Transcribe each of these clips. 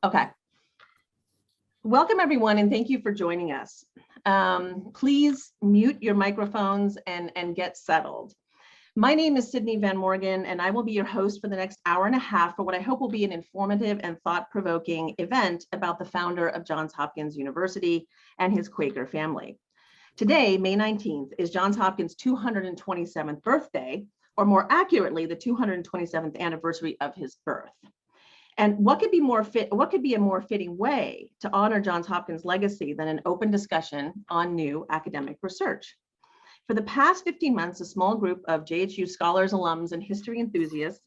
Okay. Welcome everyone, and thank you for joining us. Please mute your microphones and get settled. My name is Sydney Van Morgan, and I will be your host for the next hour and a half for what I hope will be an informative and thought-provoking event about the founder of Johns Hopkins University and his Quaker family. Today, May 19th, is Johns Hopkins' 227th birthday, or more accurately, the 227th anniversary of his birth. And what could be a more fitting way to honor Johns Hopkins' legacy than an open discussion on new academic research? For the past 15 months, a small group of JHU scholars, alums, and history enthusiasts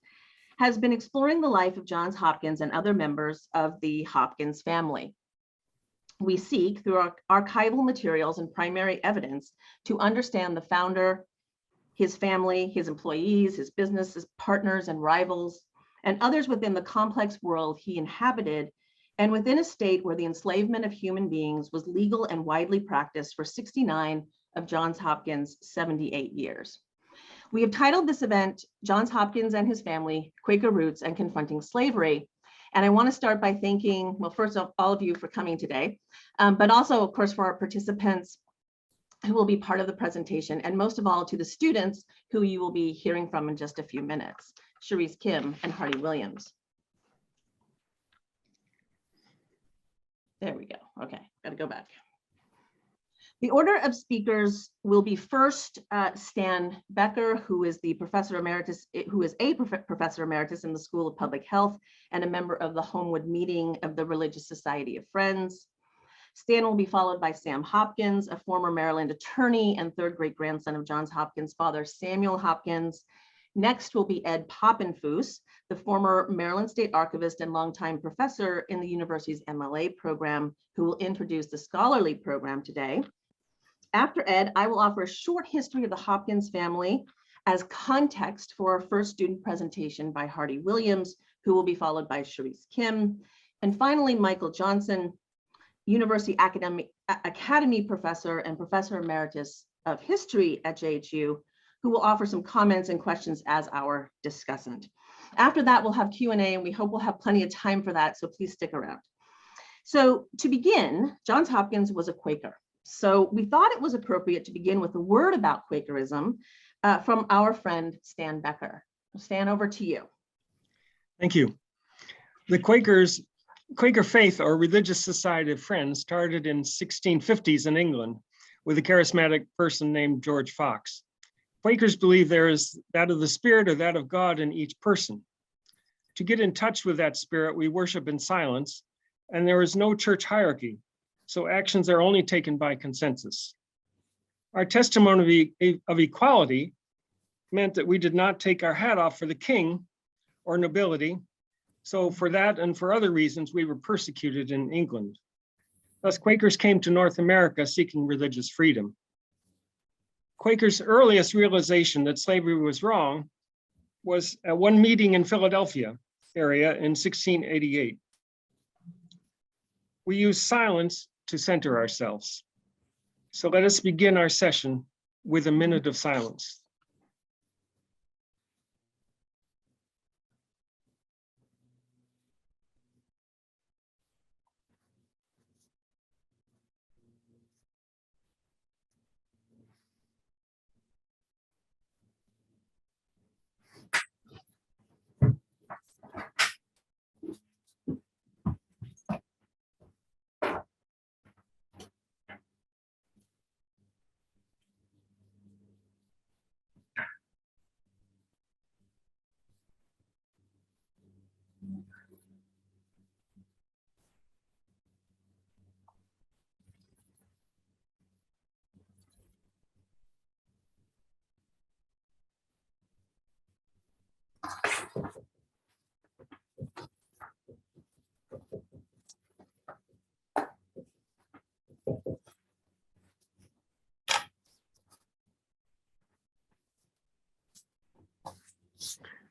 has been exploring the life of Johns Hopkins and other members of the Hopkins family. We seek, through our archival materials and primary evidence, to understand the founder, his family, his employees, his businesses, partners, and rivals, and others within the complex world he inhabited, and within a state where the enslavement of human beings was legal and widely practiced for 69 of Johns Hopkins' 78 years. We have titled this event, Johns Hopkins and His Family, Quaker Roots and Confronting Slavery. And I want to start by thanking, well, first of all of you for coming today, but also, of course, for our participants who will be part of the presentation, and most of all to the students who you will be hearing from in just a few minutes, Cherise Kim and Hardy Williams. There we go. Okay, got to go back. The order of speakers will be first Stan Becker, who is a professor emeritus in the School of Public Health and a member of the Homewood Meeting of the Religious Society of Friends. Stan will be followed by Sam Hopkins, a former Maryland attorney and third great grandson of Johns Hopkins' father, Samuel Hopkins. Next will be Ed Poppenfuss, the former Maryland State Archivist and longtime professor in the university's MLA program, who will introduce the scholarly program today. After Ed, I will offer a short history of the Hopkins family as context for our first student presentation by Hardy Williams, who will be followed by Cherise Kim. And finally, Michael Johnson, University Academy professor and professor emeritus of history at JHU, who will offer some comments and questions as our discussant. After that, we'll have Q&A, and we hope we'll have plenty of time for that, so please stick around. So to begin, Johns Hopkins was a Quaker. So we thought it was appropriate to begin with a word about Quakerism from our friend Stan Becker. Stan, over to you. Thank you. The Quaker faith, or religious society of friends, started in 1650s in England with a charismatic person named George Fox. Quakers believe there is that of the spirit or that of God in each person. To get in touch with that spirit, we worship in silence, and there is no church hierarchy, so actions are only taken by consensus. Our testimony of equality meant that we did not take our hat off for the king or nobility, so for that and for other reasons, we were persecuted in England. Thus, Quakers came to North America seeking religious freedom. Quakers' earliest realization that slavery was wrong was at one meeting in Philadelphia area in 1688. We use silence to center ourselves. So let us begin our session with a minute of silence.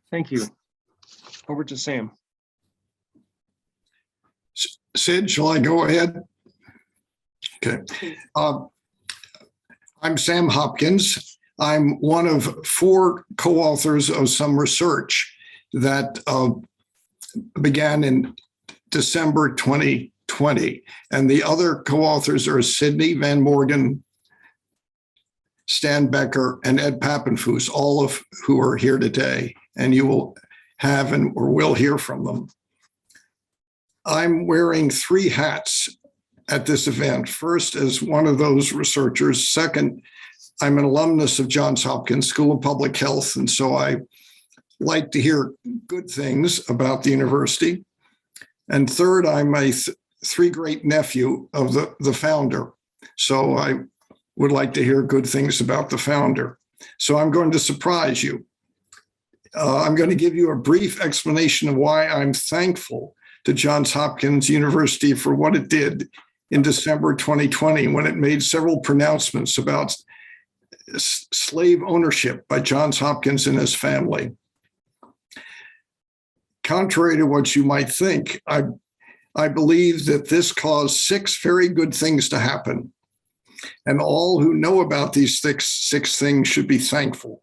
Thank you. Over to Sam. Sid, shall I go ahead? Okay. I'm Sam Hopkins. I'm one of 4 co-authors of some research that began in December 2020. And the other co-authors are Sidney Van Morgan, Stan Becker, and Ed Pappenfuss, all of who are here today, and you will have and or will hear from them. I'm wearing 3 hats at this event. First, as one of those researchers. Second, I'm an alumnus of Johns Hopkins School of Public Health, and so I like to hear good things about the university. And third, I'm a 3 great nephew of the founder. So I would like to hear good things about the founder. So I'm going to surprise you. I'm going to give you a brief explanation of why I'm thankful to Johns Hopkins University for what it did in December 2020, when it made several pronouncements about slave ownership by Johns Hopkins and his family. Contrary to what you might think, I believe that this caused 6 very good things to happen. And all who know about these 6 things should be thankful.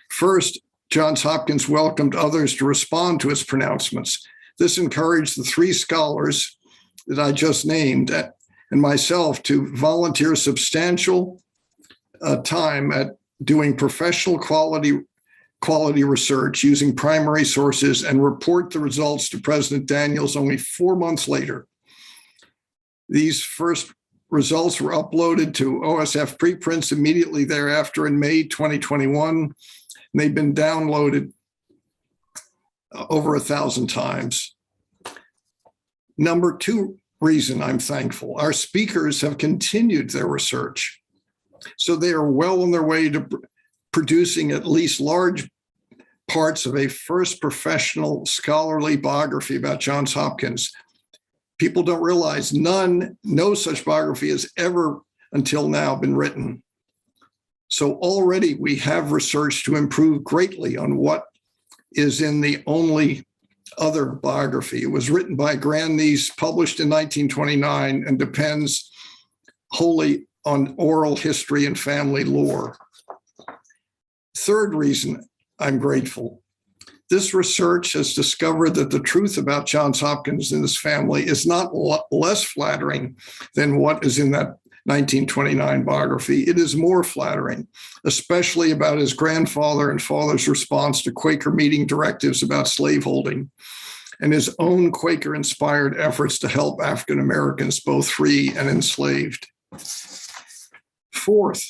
First, Johns Hopkins welcomed others to respond to its pronouncements. This encouraged the 3 scholars that I just named and myself to volunteer substantial time at doing professional quality research using primary sources and report the results to President Daniels only 4 months later. These first results were uploaded to OSF preprints immediately thereafter in May 2021, and they've been downloaded over 1,000 times. Number 2 reason I'm thankful, our speakers have continued their research. So they are well on their way to producing at least large parts of a first professional scholarly biography about Johns Hopkins. People don't realize no such biography has ever until now been written. So already we have research to improve greatly on what is in the only other biography. It was written by grandniece, published in 1929, and depends wholly on oral history and family lore. Third reason I'm grateful. This research has discovered that the truth about Johns Hopkins and his family is not less flattering than what is in that 1929 biography. It is more flattering, especially about his grandfather and father's response to Quaker meeting directives about slaveholding and his own Quaker-inspired efforts to help African Americans both free and enslaved. Fourth,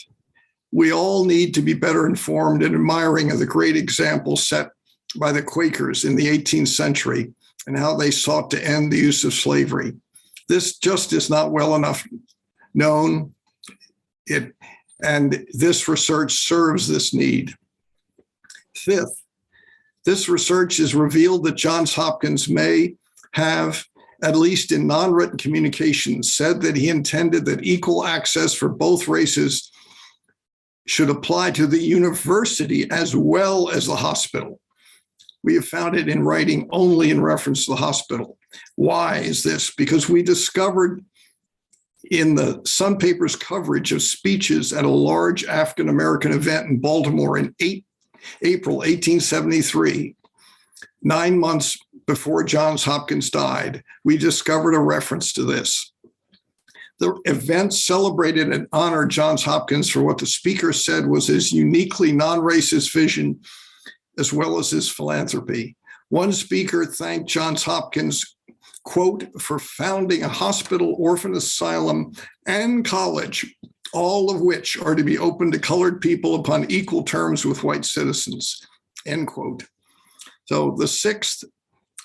we all need to be better informed and admiring of the great example set by the Quakers in the 18th century and how they sought to end the use of slavery. This just is not well enough known, and this research serves this need. Fifth, this research has revealed that Johns Hopkins may have, at least in non-written communications, said that he intended that equal access for both races should apply to the university as well as the hospital. We have found it in writing only in reference to the hospital. Why is this? Because we discovered in the Sun paper's coverage of speeches at a large African American event in Baltimore in April 1873, 9 months before Johns Hopkins died, we discovered a reference to this. The event celebrated and honored Johns Hopkins for what the speaker said was his uniquely non-racist vision, as well as his philanthropy. One speaker thanked Johns Hopkins, quote, for founding a hospital, orphan asylum, and college, all of which are to be open to colored people upon equal terms with white citizens, end quote. So the 6th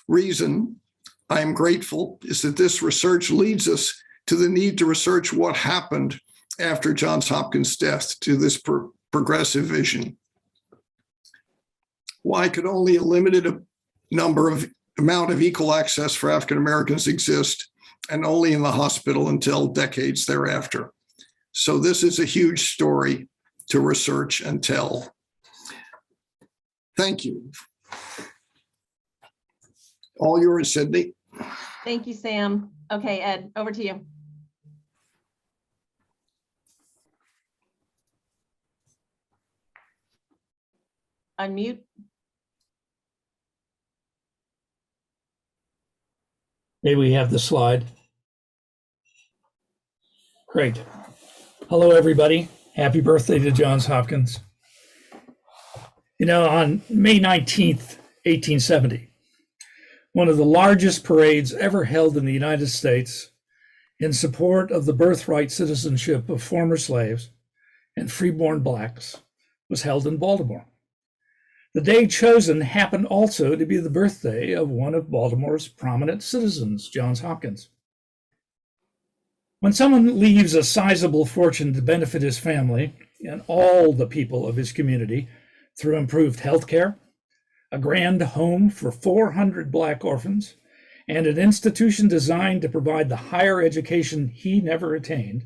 reason I'm grateful is that this research leads us to the need to research what happened after Johns Hopkins' death to this progressive vision. Why could only a limited amount of equal access for African Americans exist, and only in the hospital until decades thereafter? So this is a huge story to research and tell. Thank you. All yours, Sydney. Thank you, Sam. Okay, Ed, over to you. Unmute. May we have the slide? Great. Hello, everybody. Happy birthday to Johns Hopkins. You know, on May 19th, 1870, one of the largest parades ever held in the United States in support of the birthright citizenship of former slaves and freeborn blacks was held in Baltimore. The day chosen happened also to be the birthday of one of Baltimore's prominent citizens, Johns Hopkins. When someone leaves a sizable fortune to benefit his family and all the people of his community through improved health care, a grand home for 400 Black orphans, and an institution designed to provide the higher education he never attained,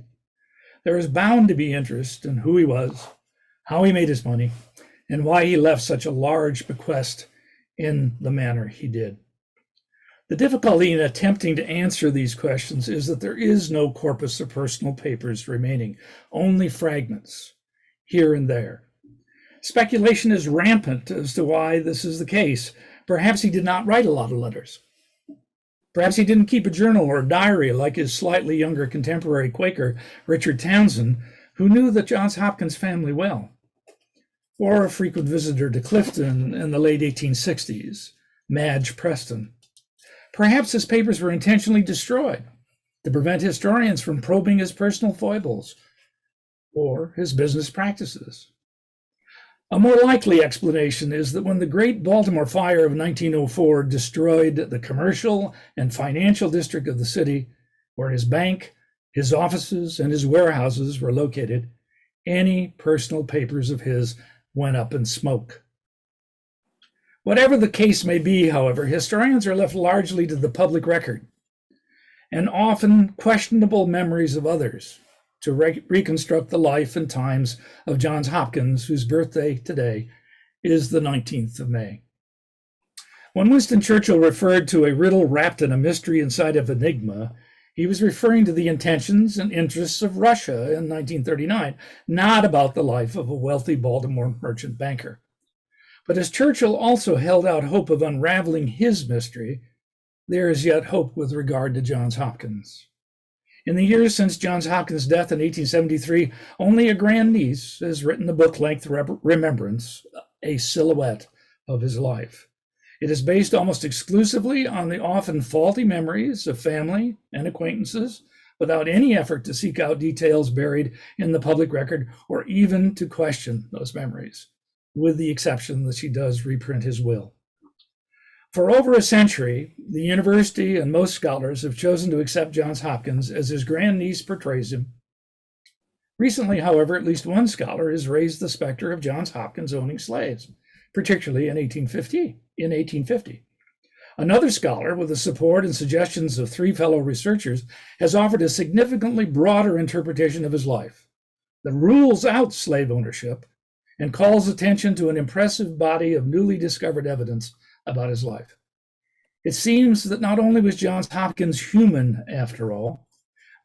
there is bound to be interest in who he was, how he made his money, and why he left such a large bequest in the manner he did. The difficulty in attempting to answer these questions is that there is no corpus of personal papers remaining, only fragments here and there. Speculation is rampant as to why this is the case. Perhaps he did not write a lot of letters. Perhaps he didn't keep a journal or a diary like his slightly younger contemporary Quaker, Richard Townsend, who knew the Johns Hopkins family well, or a frequent visitor to Clifton in the late 1860s, Madge Preston. Perhaps his papers were intentionally destroyed to prevent historians from probing his personal foibles or his business practices. A more likely explanation is that when the Great Baltimore Fire of 1904 destroyed the commercial and financial district of the city, where his bank, his offices, and his warehouses were located, any personal papers of his went up in smoke. Whatever the case may be, however, historians are left largely to the public record and often questionable memories of others to reconstruct the life and times of Johns Hopkins, whose birthday today is the 19th of May. When Winston Churchill referred to a riddle wrapped in a mystery inside of enigma, he was referring to the intentions and interests of Russia in 1939, not about the life of a wealthy Baltimore merchant banker. But as Churchill also held out hope of unraveling his mystery, there is yet hope with regard to Johns Hopkins. In the years since Johns Hopkins' death in 1873, only a grandniece has written a book-length remembrance, a silhouette of his life. It is based almost exclusively on the often faulty memories of family and acquaintances, without any effort to seek out details buried in the public record or even to question those memories, with the exception that she does reprint his will. For over a century, the university and most scholars have chosen to accept Johns Hopkins as his grandniece portrays him. Recently, however, at least one scholar has raised the specter of Johns Hopkins owning slaves, particularly in 1850. Another scholar, with the support and suggestions of 3 fellow researchers, has offered a significantly broader interpretation of his life that rules out slave ownership and calls attention to an impressive body of newly discovered evidence about his life. It seems that not only was Johns Hopkins human after all,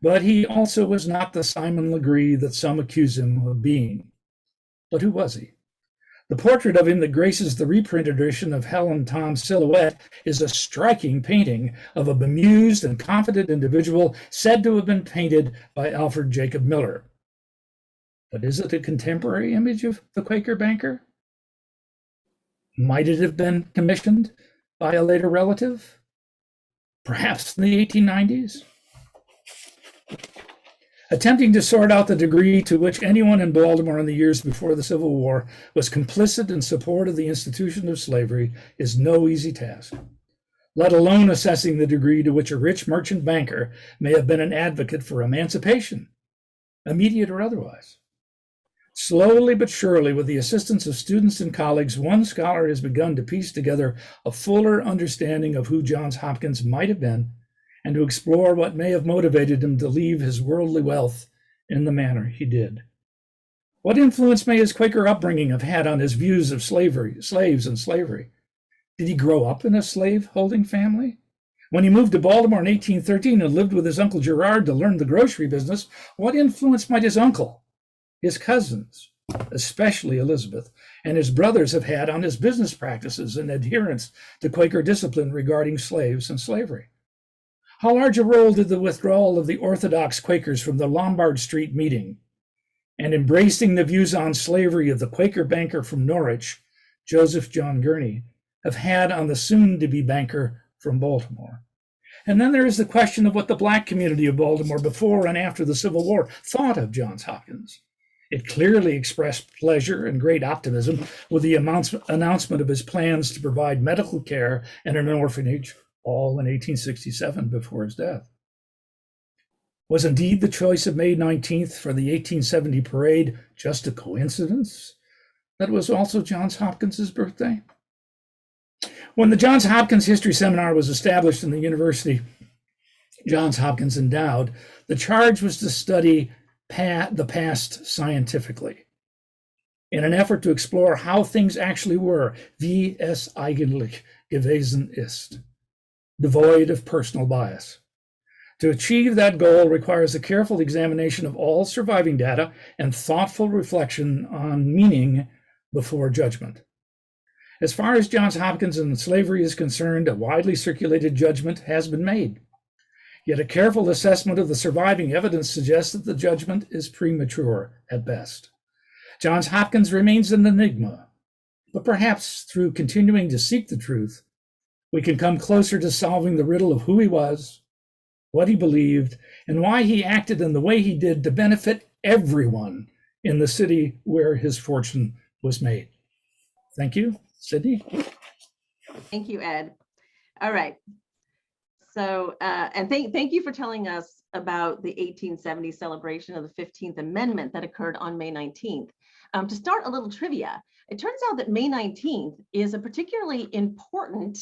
but he also was not the Simon Legree that some accuse him of being. But who was he? The portrait of him that graces the reprint edition of Helen Tom's Silhouette is a striking painting of a bemused and confident individual said to have been painted by Alfred Jacob Miller. But is it a contemporary image of the Quaker banker? Might it have been commissioned by a later relative? Perhaps in the 1890s? Attempting to sort out the degree to which anyone in Baltimore in the years before the Civil War was complicit in support of the institution of slavery is no easy task, let alone assessing the degree to which a rich merchant banker may have been an advocate for emancipation, immediate or otherwise. Slowly but surely, with the assistance of students and colleagues, one scholar has begun to piece together a fuller understanding of who Johns Hopkins might have been and to explore what may have motivated him to leave his worldly wealth in the manner he did. What influence may his Quaker upbringing have had on his views of slaves and slavery? Did he grow up in a slave-holding family? When he moved to Baltimore in 1813 and lived with his uncle Gerard to learn the grocery business, what influence might his uncle, his cousins, especially Elizabeth, and his brothers have had on his business practices and adherence to Quaker discipline regarding slaves and slavery? How large a role did the withdrawal of the Orthodox Quakers from the Lombard Street meeting and embracing the views on slavery of the Quaker banker from Norwich, Joseph John Gurney, have had on the soon-to-be banker from Baltimore? And then there is the question of what the Black community of Baltimore before and after the Civil War thought of Johns Hopkins. It clearly expressed pleasure and great optimism with the announcement of his plans to provide medical care and an orphanage, all in 1867 before his death. Was indeed the choice of May 19th for the 1870 parade just a coincidence that it was also Johns Hopkins' birthday? When the Johns Hopkins History Seminar was established in the university Johns Hopkins endowed, the charge was to study the past scientifically in an effort to explore how things actually were, wie es eigentlich gewesen ist, devoid of personal bias. To achieve that goal requires a careful examination of all surviving data and thoughtful reflection on meaning before judgment. As far as Johns Hopkins and slavery is concerned, a widely circulated judgment has been made. Yet a careful assessment of the surviving evidence suggests that the judgment is premature at best. Johns Hopkins remains an enigma, but perhaps through continuing to seek the truth, we can come closer to solving the riddle of who he was, what he believed, and why he acted in the way he did to benefit everyone in the city where his fortune was made. Thank you, Sydney. Thank you, Ed. All right. So, and thank you for telling us about the 1870 celebration of the 15th Amendment that occurred on May 19th. To start a little trivia, it turns out that May 19th is a particularly important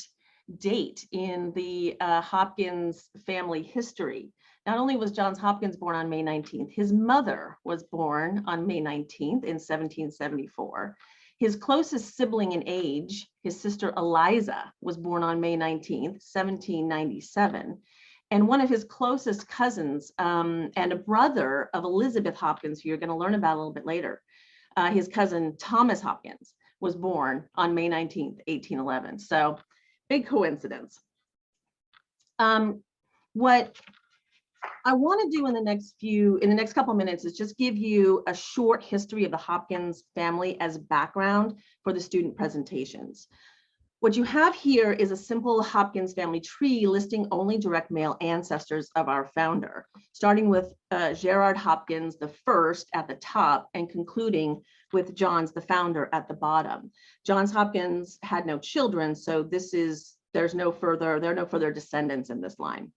date in the Hopkins family history. Not only was Johns Hopkins born on May 19th, his mother was born on May 19th in 1774. His closest sibling in age, his sister Eliza, was born on May 19th, 1797. And one of his closest cousins and a brother of Elizabeth Hopkins, who you're going to learn about a little bit later, his cousin Thomas Hopkins was born on May 19th, 1811. So big coincidence. What I want to do in the next couple of minutes is just give you a short history of the Hopkins family as background for the student presentations. What you have here is a simple Hopkins family tree listing only direct male ancestors of our founder, starting with Gerard Hopkins, the first at the top, and concluding with Johns, the founder, at the bottom. Johns Hopkins had no children, so there are no further descendants in this line.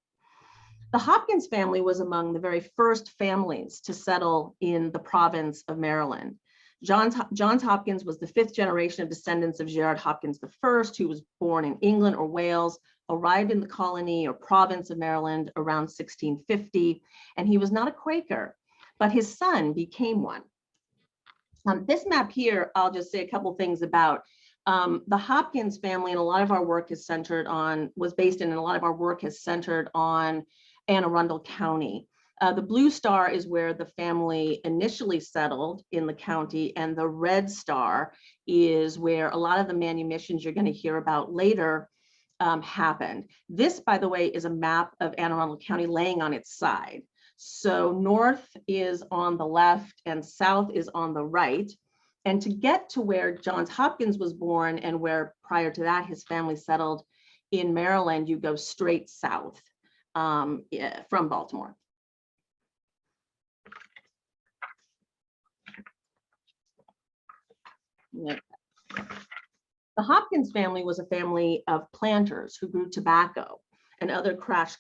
The Hopkins family was among the very first families to settle in the province of Maryland. Johns Hopkins was the fifth generation of descendants of Gerard Hopkins I, who was born in England or Wales, arrived in the colony or province of Maryland around 1650, and he was not a Quaker, but his son became one. This map here, I'll just say a couple things about. The Hopkins family, and a lot of our work is centered on, Anne Arundel County. The blue star is where the family initially settled in the county, and the red star is where a lot of the manumissions you're going to hear about later happened. This, by the way, is a map of Anne Arundel County laying on its side. So north is on the left and south is on the right. And to get to where Johns Hopkins was born and where prior to that his family settled in Maryland, you go straight south from Baltimore. The Hopkins family was a family of planters who grew tobacco and other cash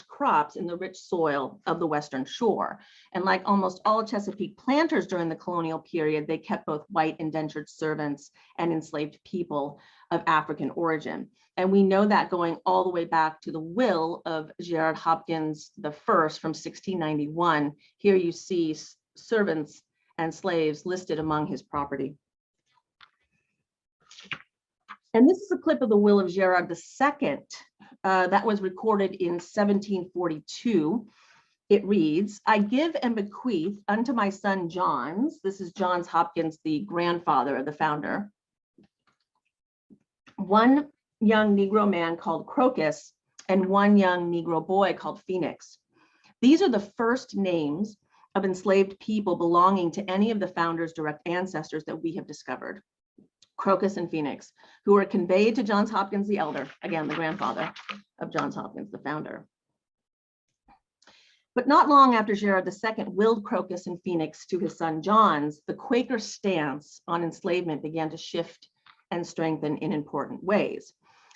crops in the rich soil of the Western Shore. And like almost all Chesapeake planters during the colonial period, they kept both white indentured servants and enslaved people of African origin. And we know that going all the way back to the will of Gerard Hopkins I from 1691. Here you see servants and slaves listed among his property. And this is a clip of the will of Gerard II that was recorded in 1742. It reads, "I give and bequeath unto my son Johns," this is Johns Hopkins, the grandfather of the founder, "one young Negro man called Crocus, and one young Negro boy called Phoenix. These are the first names of enslaved people belonging to any of the founders' direct ancestors that we have discovered, Crocus and Phoenix, who were conveyed to Johns Hopkins the Elder, again, the grandfather of Johns Hopkins, the founder. But not long after Gerard II willed Crocus and Phoenix to his son John's, the Quaker stance on enslavement began to shift and strengthen in important ways.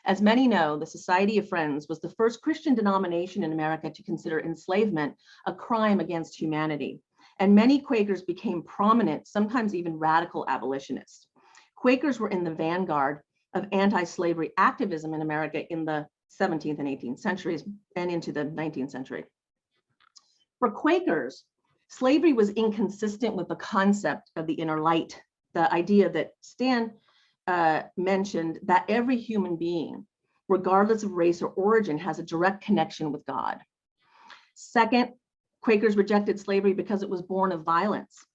As many know, the Society of Friends was the first Christian denomination in America to consider enslavement a crime against humanity. And many Quakers became prominent, sometimes even radical abolitionists. Quakers were in the vanguard of anti-slavery activism in America in the 17th and 18th centuries and into the 19th century. For Quakers, slavery was inconsistent with the concept of the inner light, the idea that Stan mentioned, that every human being, regardless of race or origin, has a direct connection with God. Second, Quakers rejected slavery because it was born of violence,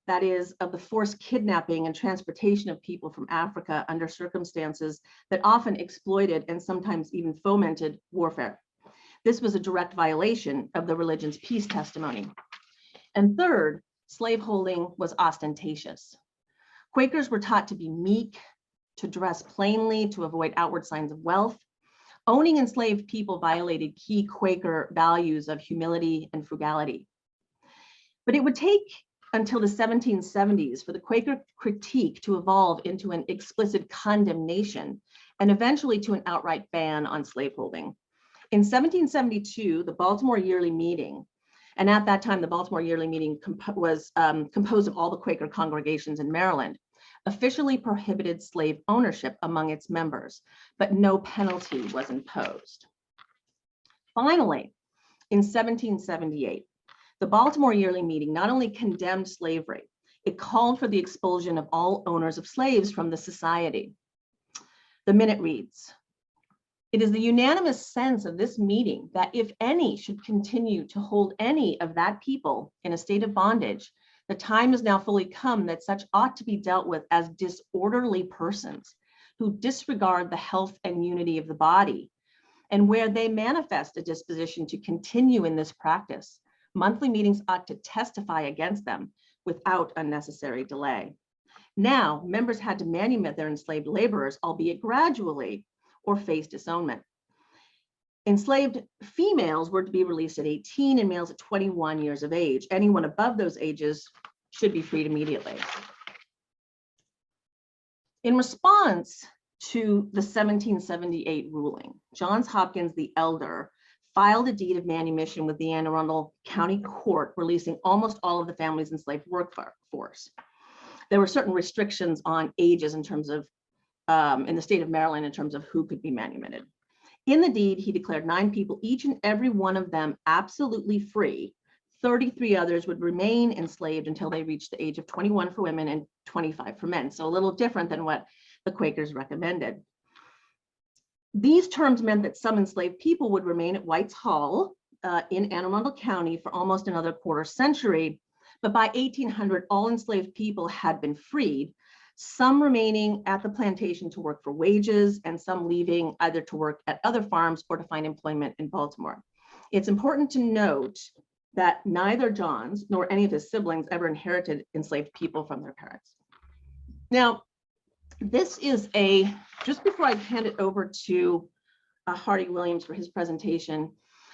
that is, of the forced kidnapping and transportation of people from Africa under circumstances that often exploited and sometimes even fomented warfare. This was a direct violation of the religion's peace testimony. And third, slaveholding was ostentatious. Quakers were taught to be meek, to dress plainly, to avoid outward signs of wealth. Owning enslaved people violated key Quaker values of humility and frugality. But it would take until the 1770s for the Quaker critique to evolve into an explicit condemnation and eventually to an outright ban on slaveholding. In 1772, the Baltimore Yearly Meeting, and at that time, the Baltimore Yearly Meeting was composed of all the Quaker congregations in Maryland, officially prohibited slave ownership among its members, but no penalty was imposed. Finally, in 1778, the Baltimore Yearly Meeting not only condemned slavery, it called for the expulsion of all owners of slaves from the society. The minute reads, "It is the unanimous sense of this meeting that if any should continue to hold any of that people in a state of bondage, the time is now fully come that such ought to be dealt with as disorderly persons who disregard the health and unity of the body, and where they manifest a disposition to continue in this practice, monthly meetings ought to testify against them without unnecessary delay." Now, members had to manumit their enslaved laborers, albeit gradually, or face disownment. Enslaved females were to be released at 18 and males at 21 years of age. Anyone above those ages should be freed immediately. In response to the 1778 ruling, Johns Hopkins the Elder filed a deed of manumission with the Anne Arundel County Court, releasing almost all of the family's enslaved workforce. There were certain restrictions on ages in terms of, in the state of Maryland, in terms of who could be manumitted. In the deed, he declared 9 people, each and every one of them absolutely free. 33 others would remain enslaved until they reached the age of 21 for women and 25 for men. So a little different than what the Quakers recommended. These terms meant that some enslaved people would remain at White's Hall in Anne Arundel County for almost another quarter century. But by 1800, all enslaved people had been freed, some remaining at the plantation to work for wages, and some leaving either to work at other farms or to find employment in Baltimore. It's important to note that neither John's nor any of his siblings ever inherited enslaved people from their parents. Now, this is just before I hand it over to Hardy Williams for his presentation,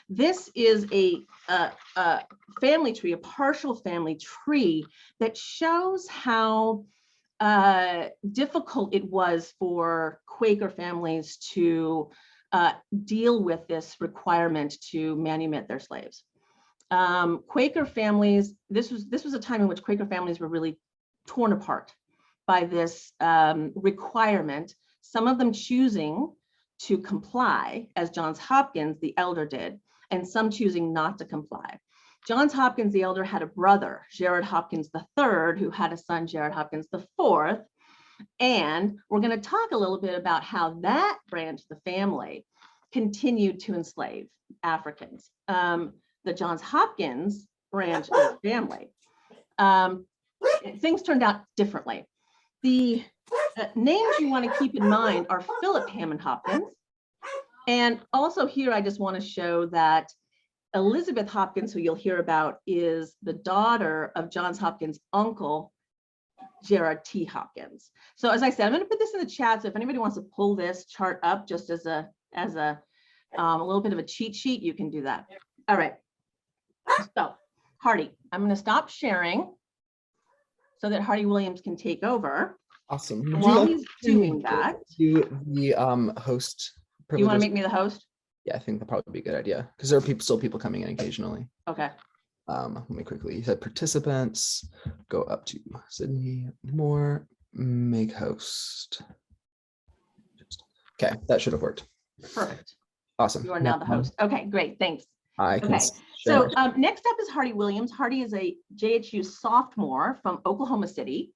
this is a family tree, a partial family tree that shows how difficult it was for Quaker families to deal with this requirement to manumit their slaves. Quaker families, this was a time in which Quaker families were really torn apart by this requirement, some of them choosing to comply, as Johns Hopkins the Elder did, and some choosing not to comply. Johns Hopkins the Elder had a brother, Gerard Hopkins III, who had a son, Gerard Hopkins IV. And we're going to talk a little bit about how that branch of the family continued to enslave Africans. The Johns Hopkins branch of the family, things turned out differently. The names you want to keep in mind are Philip Hammond Hopkins, And also here, I just want to show that Elizabeth Hopkins, who you'll hear about, is the daughter of Johns Hopkins' uncle, Gerard T. Hopkins. So as I said, I'm going to put this in the chat. So if anybody wants to pull this chart up just as a little bit of a cheat sheet, you can do that. All right. So Hardy, I'm going to stop sharing so that Hardy Williams can take over. Awesome. And while he's doing that, do the host do you want to privileges? make me the host? Yeah, I think that'd probably be a good idea because there are still people coming in occasionally. Okay. Let me quickly, you said participants, go up to Sydney, more, make host. Okay, that should have worked. Perfect. Awesome. You are now the host. Okay, great. Thanks. I can Okay, so share. next up is Hardy Williams. Hardy is a JHU sophomore from Oklahoma City,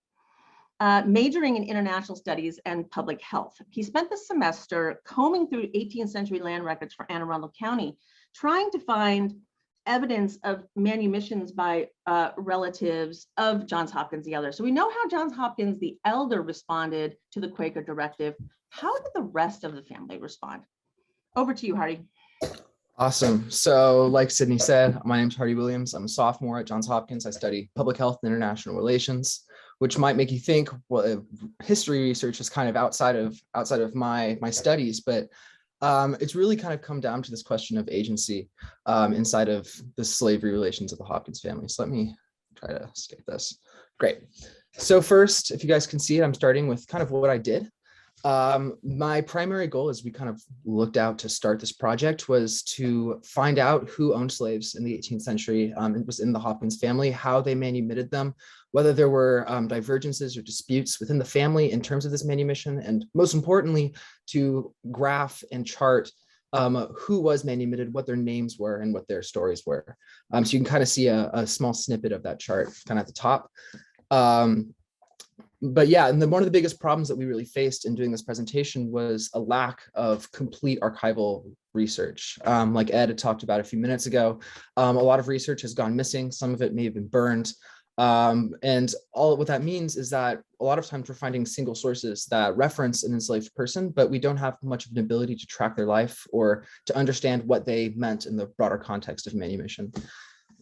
majoring in international studies and public health. He spent the semester combing through 18th century land records for Anne Arundel County, trying to find evidence of manumissions by relatives of Johns Hopkins the Elder. So we know how Johns Hopkins the Elder responded to the Quaker directive. How did the rest of the family respond? Over to you, Hardy. Awesome. So like Sydney said, my name's Hardy Williams. I'm a sophomore at Johns Hopkins. I study public health and international relations, which might make you think, well, history research is kind of outside of my studies, but it's really kind of come down to this question of agency inside of the slavery relations of the Hopkins family. So let me try to escape this. Great. So first, if you guys can see it, I'm starting with kind of what I did. My primary goal as we kind of looked out to start this project was to find out who owned slaves in the 18th century. It was in the Hopkins family, how they manumitted them, whether there were divergences or disputes within the family in terms of this manumission, and most importantly, to graph and chart who was manumitted, what their names were, and what their stories were. So you can kind of see a small snippet of that chart kind of at the top. But yeah, and one of the biggest problems that we really faced in doing this presentation was a lack of complete archival research. Like Ed had talked about a few minutes ago, a lot of research has gone missing. Some of it may have been burned. And all what that means is that a lot of times we're finding single sources that reference an enslaved person, but we don't have much of an ability to track their life or to understand what they meant in the broader context of manumission.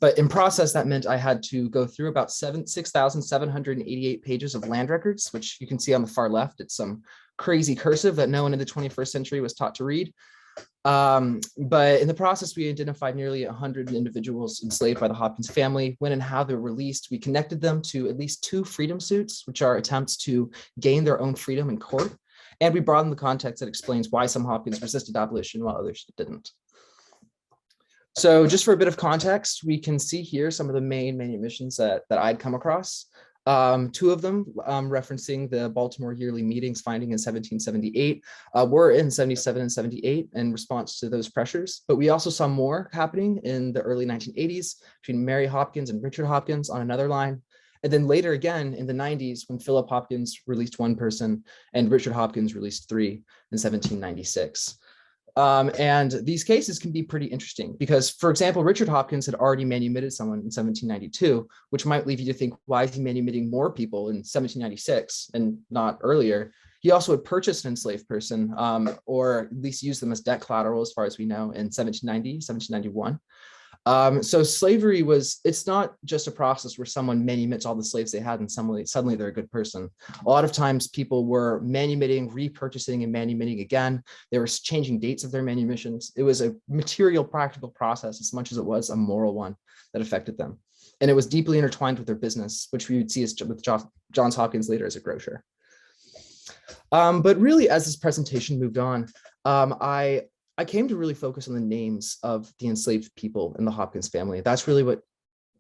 But in process, that meant I had to go through about 6,788 pages of land records, which you can see on the far left. It's some crazy cursive that no one in the 21st century was taught to read. But in the process, we identified nearly 100 individuals enslaved by the Hopkins family. When and how they were released, we connected them to at least 2 freedom suits, which are attempts to gain their own freedom in court. And we broadened the context that explains why some Hopkins resisted abolition while others didn't. So just for a bit of context, we can see here some of the main manumissions that I'd come across. 2 of them referencing the Baltimore Yearly Meetings finding in 1778 were in 77 and 78 in response to those pressures. But we also saw more happening in the early 1980s between Mary Hopkins and Richard Hopkins on another line. And then later again in the 90s when Philip Hopkins released 1 person and Richard Hopkins released 3 in 1796. And these cases can be pretty interesting because, for example, Richard Hopkins had already manumitted someone in 1792, which might leave you to think, why is he manumitting more people in 1796 and not earlier? He also had purchased an enslaved person, or at least used them as debt collateral, as far as we know, in 1790, 1791. So slavery it's not just a process where someone manumits all the slaves they had and suddenly they're a good person. A lot of times people were manumitting, repurchasing and manumitting again. They were changing dates of their manumissions. It was a material, practical process as much as it was a moral one that affected them. And it was deeply intertwined with their business, which we would see as with Johns Hopkins later as a grocer. But really, as this presentation moved on, I came to really focus on the names of the enslaved people in the Hopkins family. That's really what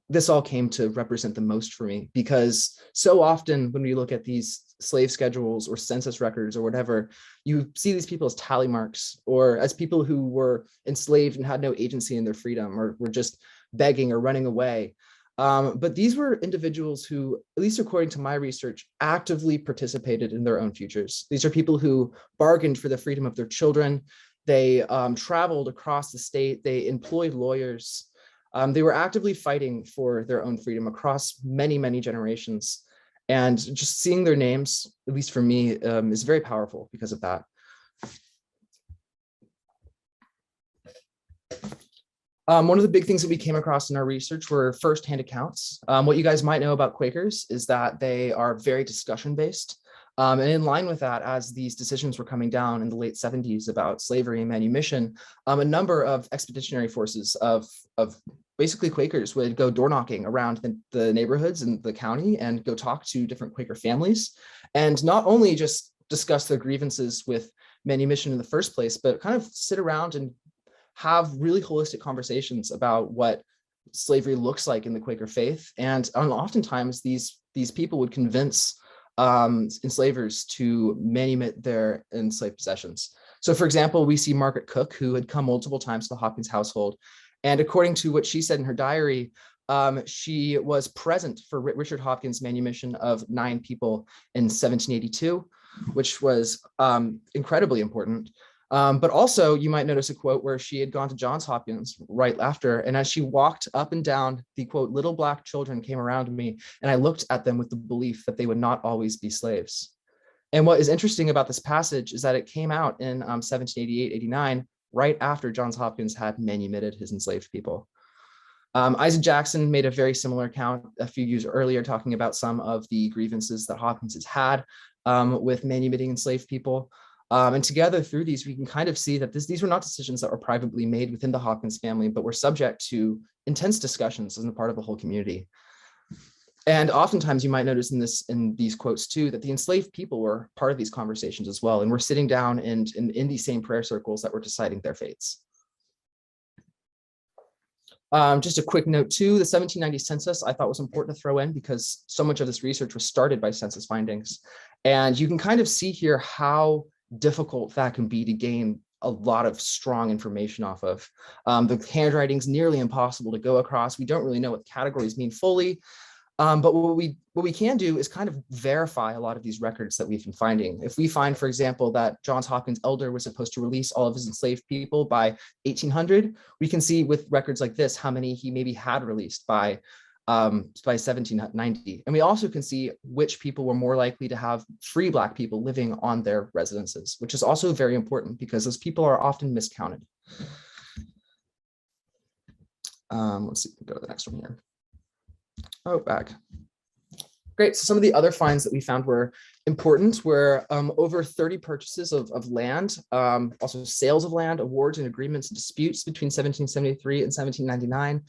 this all came to represent the most for me, because so often when we look at these slave schedules or census records or whatever, you see these people as tally marks or as people who were enslaved and had no agency in their freedom or were just begging or running away. But these were individuals who, at least according to my research, actively participated in their own futures. These are people who bargained for the freedom of their children. They traveled across the state. They employed lawyers. They were actively fighting for their own freedom across many, many generations. And just seeing their names, at least for me, is very powerful because of that. One of the big things that we came across in our research were firsthand accounts. What you guys might know about Quakers is that they are very discussion-based. And in line with that, as these decisions were coming down in the late 70s about slavery and manumission, a number of expeditionary forces of basically Quakers would go door knocking around the neighborhoods in the county and go talk to different Quaker families, and not only just discuss their grievances with manumission in the first place, but kind of sit around and have really holistic conversations about what slavery looks like in the Quaker faith. And oftentimes these people would convince enslavers to manumit their enslaved possessions. So for example, we see Margaret Cook, who had come multiple times to the Hopkins household. And according to what she said in her diary, she was present for Richard Hopkins' manumission of 9 people in 1782, which was incredibly important. But also you might notice a quote where she had gone to Johns Hopkins right after. And as she walked up and down, the quote, "Little black children came around me and I looked at them with the belief that they would not always be slaves." And what is interesting about this passage is that it came out in 1788-89, right after Johns Hopkins had manumitted his enslaved people. Isaac Jackson made a very similar account a few years earlier, talking about some of the grievances that Hopkins has had with manumitting enslaved people. And together through these, we can kind of see that these were not decisions that were privately made within the Hopkins family, but were subject to intense discussions as a part of the whole community. And oftentimes you might notice in these quotes too, that the enslaved people were part of these conversations as well. And were sitting down and in these same prayer circles that were deciding their fates. Just a quick note too, the 1790 census I thought was important to throw in because so much of this research was started by census findings. And you can kind of see here how difficult that can be to gain a lot of strong information off of. The handwriting's nearly impossible to go across. We don't really know what categories mean fully. But what we can do is kind of verify a lot of these records that we've been finding. If we find, for example, that Johns Hopkins elder was supposed to release all of his enslaved people by 1800, we can see with records like this how many he maybe had released by 1790. And we also can see which people were more likely to have free Black people living on their residences, which is also very important because those people are often miscounted. Let's see, go to the next one here. Oh, back. Great. So some of the other finds that we found were important were over 30 purchases of land, also sales of land, awards and agreements and disputes between 1773 and 1799.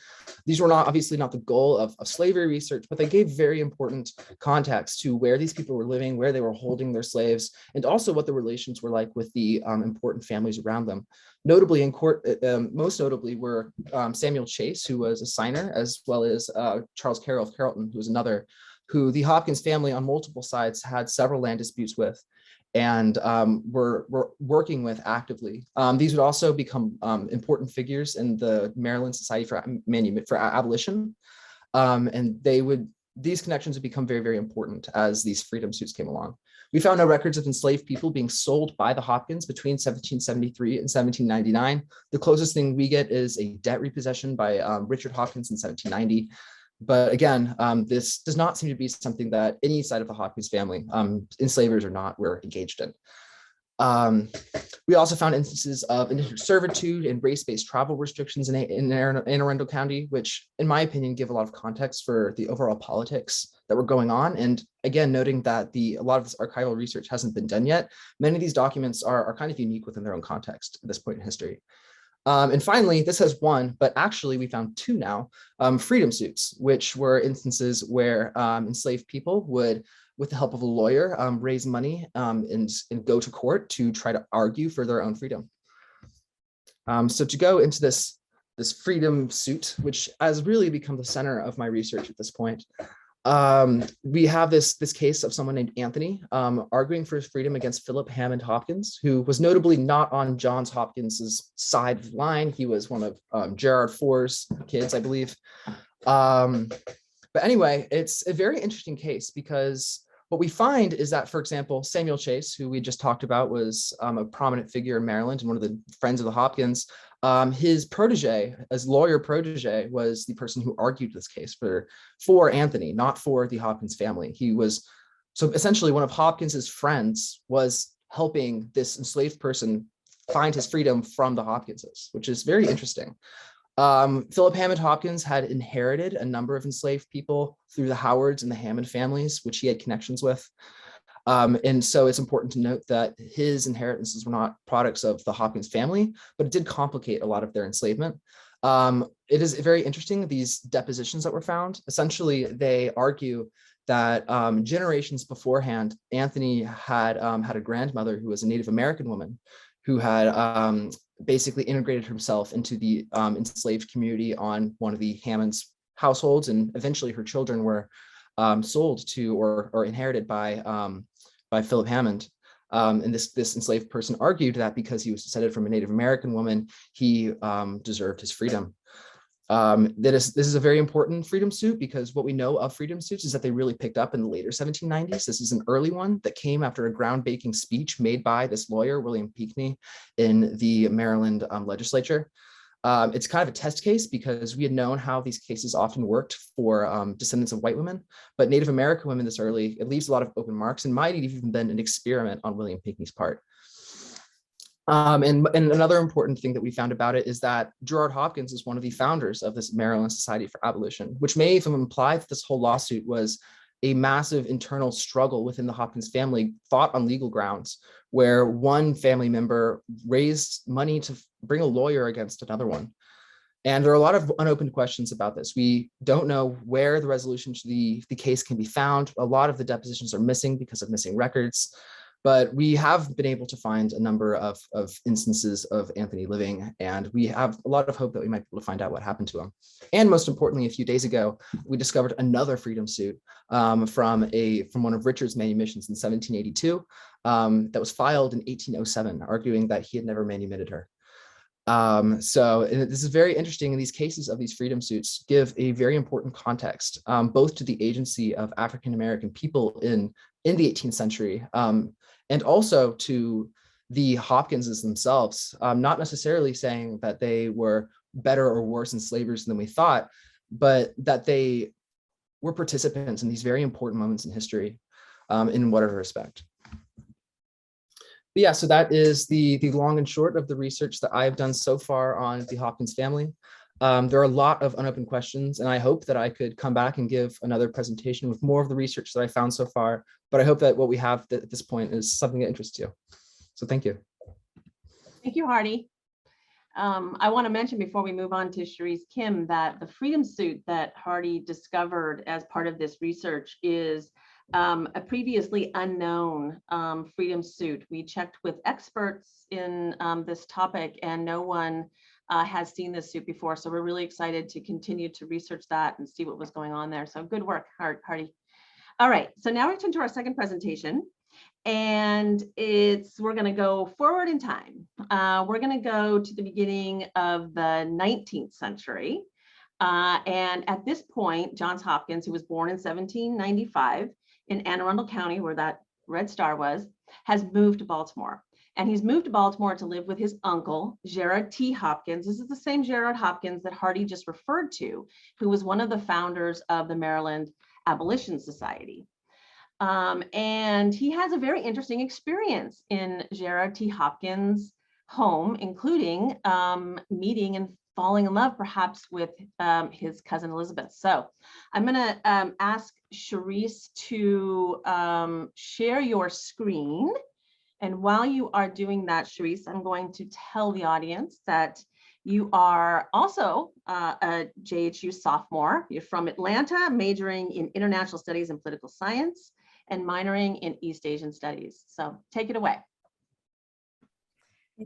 These were obviously not the goal of slavery research, but they gave very important context to where these people were living, where they were holding their slaves, and also what the relations were like with the important families around them. Notably in court, most notably were Samuel Chase, who was a signer, as well as Charles Carroll of Carrollton, who was another, who the Hopkins family on multiple sides had several land disputes with and were working with actively. These would also become important figures in the Maryland Society for Abolition. And these connections would become very, very important as these freedom suits came along. We found no records of enslaved people being sold by the Hopkins between 1773 and 1799. The closest thing we get is a debt repossession by Richard Hopkins in 1790. But again, this does not seem to be something that any side of the Hopkins family, enslavers or not, were engaged in. We also found instances of indentured servitude and race-based travel restrictions in Anne Arundel County, which, in my opinion, give a lot of context for the overall politics that were going on. And again, noting that a lot of this archival research hasn't been done yet, many of these documents are kind of unique within their own context at this point in history. And finally, this has one, but actually we found two now, freedom suits, which were instances where enslaved people would, with the help of a lawyer, raise money and go to court to try to argue for their own freedom. So to go into this freedom suit, which has really become the center of my research at this point, we have this case of someone named Anthony arguing for his freedom against Philip Hammond Hopkins, who was notably not on Johns Hopkins's side of the line. He was one of Gerard Ford's kids, I believe. But anyway, it's a very interesting case because what we find is that, for example, Samuel Chase, who we just talked about, was a prominent figure in Maryland and one of the friends of the Hopkins. His protege, as lawyer protege, was the person who argued this case for Anthony, not for the Hopkins family. He was, so essentially one of Hopkins's friends was helping this enslaved person find his freedom from the Hopkinses, which is very interesting. Philip Hammond Hopkins had inherited a number of enslaved people through the Howards and the Hammond families, which he had connections with. And so it's important to note that his inheritances were not products of the Hopkins family, but it did complicate a lot of their enslavement. It is very interesting, these depositions that were found. Essentially, they argue that generations beforehand, Anthony had had a grandmother who was a Native American woman who had basically integrated herself into the enslaved community on one of the Hammond's households, and eventually her children were sold to or inherited by Philip Hammond. And this enslaved person argued that because he was descended from a Native American woman, he deserved his freedom. This is a very important freedom suit, because what we know of freedom suits is that they really picked up in the later 1790s. This is an early one that came after a groundbreaking speech made by this lawyer, William Pinckney, in the Maryland legislature. It's kind of a test case, because we had known how these cases often worked for descendants of white women, but Native American women this early, it leaves a lot of open marks and might have even been an experiment on William Pinckney's part. And another important thing that we found about it is that Gerard Hopkins is one of the founders of this Maryland Society for Abolition, which may even imply that this whole lawsuit was a massive internal struggle within the Hopkins family, fought on legal grounds, where one family member raised money to bring a lawyer against another one. And there are a lot of unopened questions about this. We don't know where the resolution to the case can be found. A lot of the depositions are missing because of missing records. But we have been able to find a number of instances of Anthony living, and we have a lot of hope that we might be able to find out what happened to him. And most importantly, a few days ago, we discovered another freedom suit from one of Richard's manumissions in 1782 that was filed in 1807, arguing that he had never manumitted her. So this is very interesting, and these cases of these freedom suits give a very important context, both to the agency of African-American people in the 18th century, and also to the Hopkinses themselves, not necessarily saying that they were better or worse enslavers than we thought, but that they were participants in these very important moments in history in whatever respect. But yeah, so that is the long and short of the research that I've done so far on the Hopkins family. There are a lot of unopened questions, and I hope that I could come back and give another presentation with more of the research that I found so far. But I hope that what we have at this point is something that interests you. So thank you. Thank you, Hardy. I want to mention before we move on to Cherise Kim that the freedom suit that Hardy discovered as part of this research is a previously unknown freedom suit. We checked with experts in this topic, and no one has seen this suit before. So we're really excited to continue to research that and see what was going on there. So good work, Hardy. All right, so now we turn to our second presentation, and we're going to go forward in time. We're going to go to the beginning of the 19th century. And at this point, Johns Hopkins, who was born in 1795 in Anne Arundel County, where that red star was, has moved to Baltimore. And he's moved to Baltimore to live with his uncle, Gerard T. Hopkins. This is the same Gerard Hopkins that Hardy just referred to, who was one of the founders of the Maryland Abolition Society. And he has a very interesting experience in Gerard T. Hopkins' home, including meeting and falling in love perhaps with his cousin Elizabeth. So I'm gonna ask Cherise to share your screen. And while you are doing that, Cherise, I'm going to tell the audience that you are also a JHU sophomore. You're from Atlanta, majoring in international studies and political science and minoring in East Asian studies. So take it away.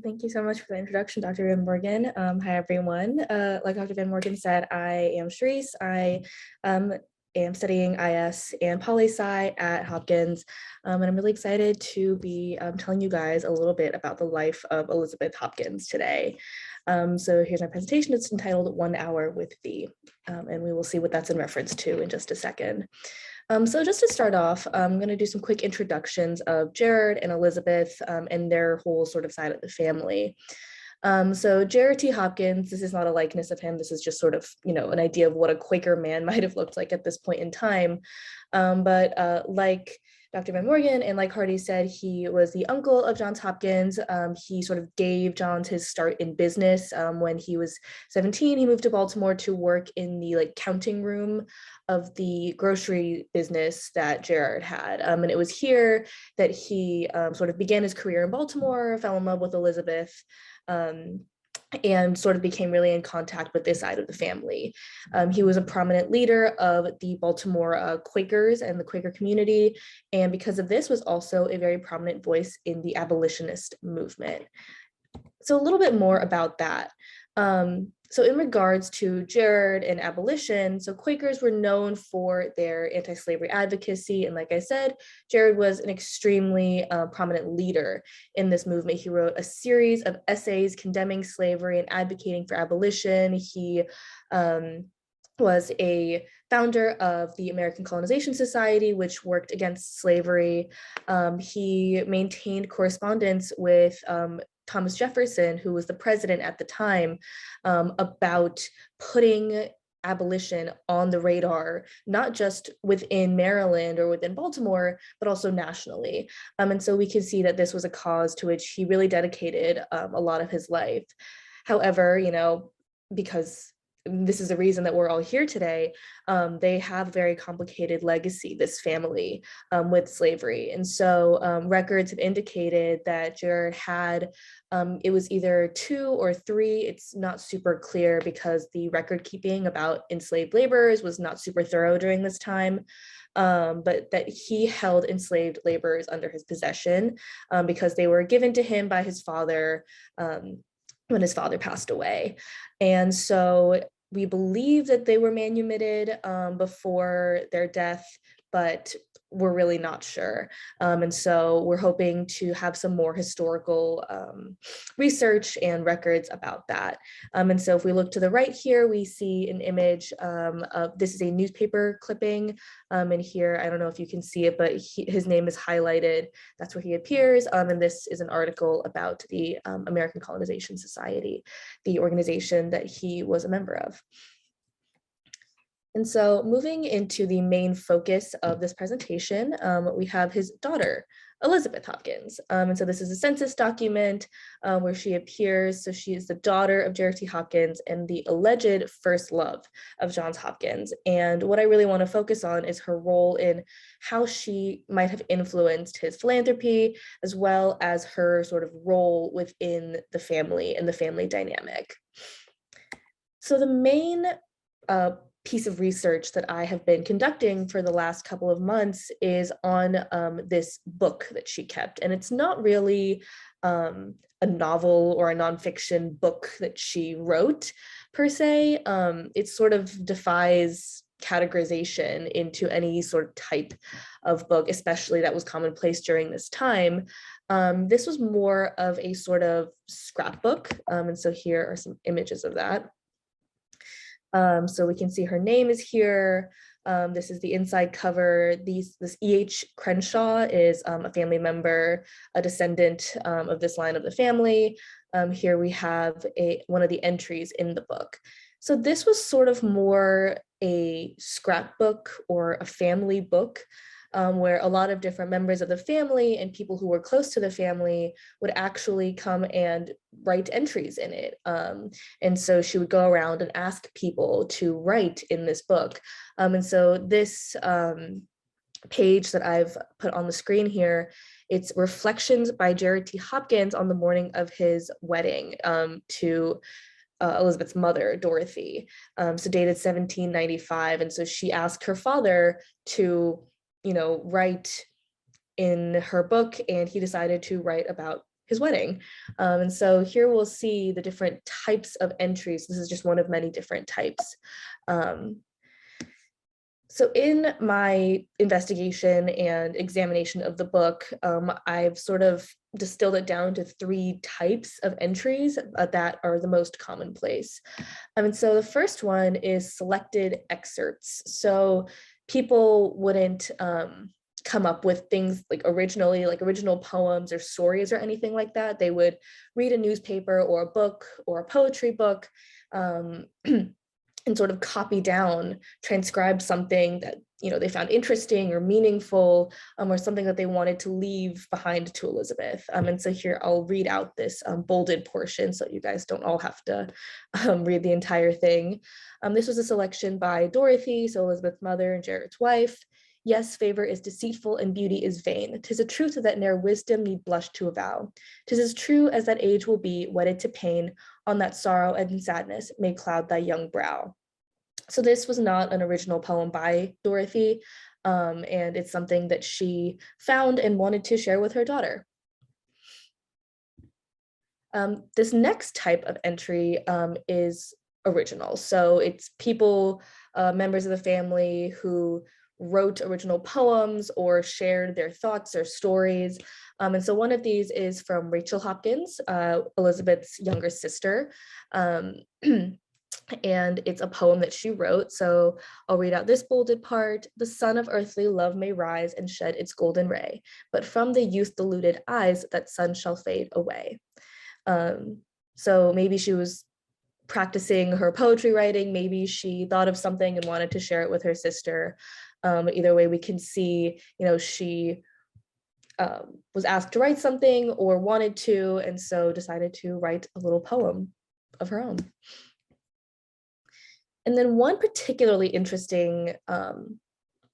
Thank you so much for the introduction, Dr. Van Morgan. Hi, everyone. Like Dr. Van Morgan said, I am Cherise. I am studying IS and poli-sci at Hopkins, and I'm really excited to be telling you guys a little bit about the life of Elizabeth Hopkins today. So here's my presentation. It's entitled 1 Hour with Thee, and we will see what that's in reference to in just a second. So just to start off, I'm going to do some quick introductions of Gerard and Elizabeth and their whole sort of side of the family. So Gerard T. Hopkins, this is not a likeness of him. This is just sort of, an idea of what a Quaker man might have looked like at this point in time. But like Dr. Van Morgan. And like Hardy said, he was the uncle of Johns Hopkins. He sort of gave Johns his start in business. When he was 17, he moved to Baltimore to work in the like counting room of the grocery business that Gerard had. And it was here that he sort of began his career in Baltimore, fell in love with Elizabeth, and sort of became really in contact with this side of the family. He was a prominent leader of the Baltimore Quakers and the Quaker community, and because of this was also a very prominent voice in the abolitionist movement. So a little bit more about that. So in regards to Gerard and abolition, so Quakers were known for their anti-slavery advocacy. And like I said, Gerard was an extremely prominent leader in this movement. He wrote a series of essays condemning slavery and advocating for abolition. He was a founder of the American Colonization Society, which worked against slavery. He maintained correspondence with Thomas Jefferson, who was the president at the time, about putting abolition on the radar, not just within Maryland or within Baltimore, but also nationally. And so we can see that this was a cause to which he really dedicated a lot of his life. However, because this is the reason that we're all here today, they have a very complicated legacy, this family, with slavery. And so records have indicated that Gerard had, it was either 2 or 3, it's not super clear because the record keeping about enslaved laborers was not super thorough during this time, but that he held enslaved laborers under his possession because they were given to him by his father when his father passed away. And so we believe that they were manumitted before their death, but we're really not sure. And so we're hoping to have some more historical research and records about that. And so if we look to the right here, we see an image of, this is a newspaper clipping. And here, I don't know if you can see it, but his name is highlighted. That's where he appears. And this is an article about the American Colonization Society, the organization that he was a member of. And so moving into the main focus of this presentation, we have his daughter, Elizabeth Hopkins. And so this is a census document where she appears. So she is the daughter of Gerard T. Hopkins and the alleged first love of Johns Hopkins. And what I really want to focus on is her role in how she might have influenced his philanthropy, as well as her sort of role within the family and the family dynamic. So the main piece of research that I have been conducting for the last couple of months is on this book that she kept. And it's not really a novel or a nonfiction book that she wrote per se. It sort of defies categorization into any sort of type of book, especially that was commonplace during this time. This was more of a sort of scrapbook. And so here are some images of that. So we can see her name is here. This is the inside cover. This E.H. Crenshaw is a family member, a descendant of this line of the family. Here we have one of the entries in the book. So this was sort of more a scrapbook or a family book, where a lot of different members of the family and people who were close to the family would actually come and write entries in it. And so she would go around and ask people to write in this book. And so this page that I've put on the screen here, it's reflections by Gerard T. Hopkins on the morning of his wedding to Elizabeth's mother, Dorothy, so dated 1795. And so she asked her father to write in her book, and he decided to write about his wedding. And so here we'll see the different types of entries. This is just one of many different types. So in my investigation and examination of the book, I've sort of distilled it down to 3 types of entries that are the most commonplace. And so the first one is selected excerpts. So people wouldn't come up with things like original poems or stories or anything like that. They would read a newspaper or a book or a poetry book and sort of copy down, transcribe something that they found interesting or meaningful, or something that they wanted to leave behind to Elizabeth. And so here I'll read out this bolded portion so you guys don't all have to read the entire thing. This was a selection by Dorothy, so Elizabeth's mother and Gerard's wife. Yes, favor is deceitful and beauty is vain. 'Tis a truth that ne'er wisdom need blush to avow. 'Tis as true as that age will be wedded to pain, on that sorrow and sadness may cloud thy young brow. So this was not an original poem by Dorothy, and it's something that she found and wanted to share with her daughter. This next type of entry is original. So it's people, members of the family who wrote original poems or shared their thoughts or stories. And so one of these is from Rachel Hopkins, Elizabeth's younger sister. And it's a poem that she wrote. So I'll read out this bolded part. The sun of earthly love may rise and shed its golden ray, but from the youth deluded eyes that sun shall fade away. So maybe she was practicing her poetry writing, maybe she thought of something and wanted to share it with her sister. Either way, we can see, she was asked to write something or wanted to, and so decided to write a little poem of her own. And then one particularly interesting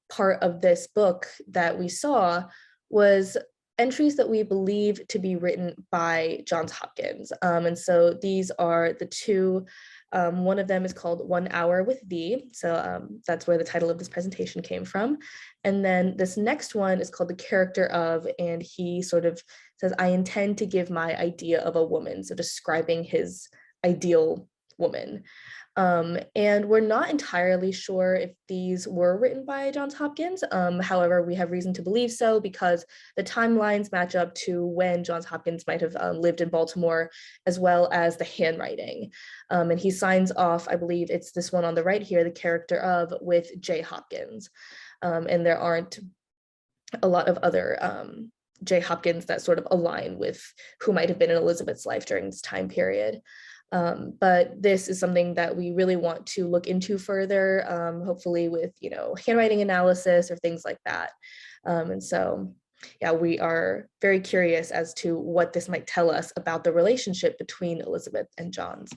part of this book that we saw was entries that we believe to be written by Johns Hopkins. And so these are the two. One of them is called 1 Hour with Thee. So that's where the title of this presentation came from. And then this next one is called The Character of, and he sort of says, I intend to give my idea of a woman. So describing his ideal woman. And we're not entirely sure if these were written by Johns Hopkins. However, we have reason to believe so because the timelines match up to when Johns Hopkins might have lived in Baltimore, as well as the handwriting. And he signs off, I believe it's this one on the right here, The Character of, with J. Hopkins. And there aren't a lot of other J. Hopkins that sort of align with who might have been in Elizabeth's life during this time period. But this is something that we really want to look into further, hopefully with, handwriting analysis or things like that. And so, yeah, we are very curious as to what this might tell us about the relationship between Elizabeth and Johns.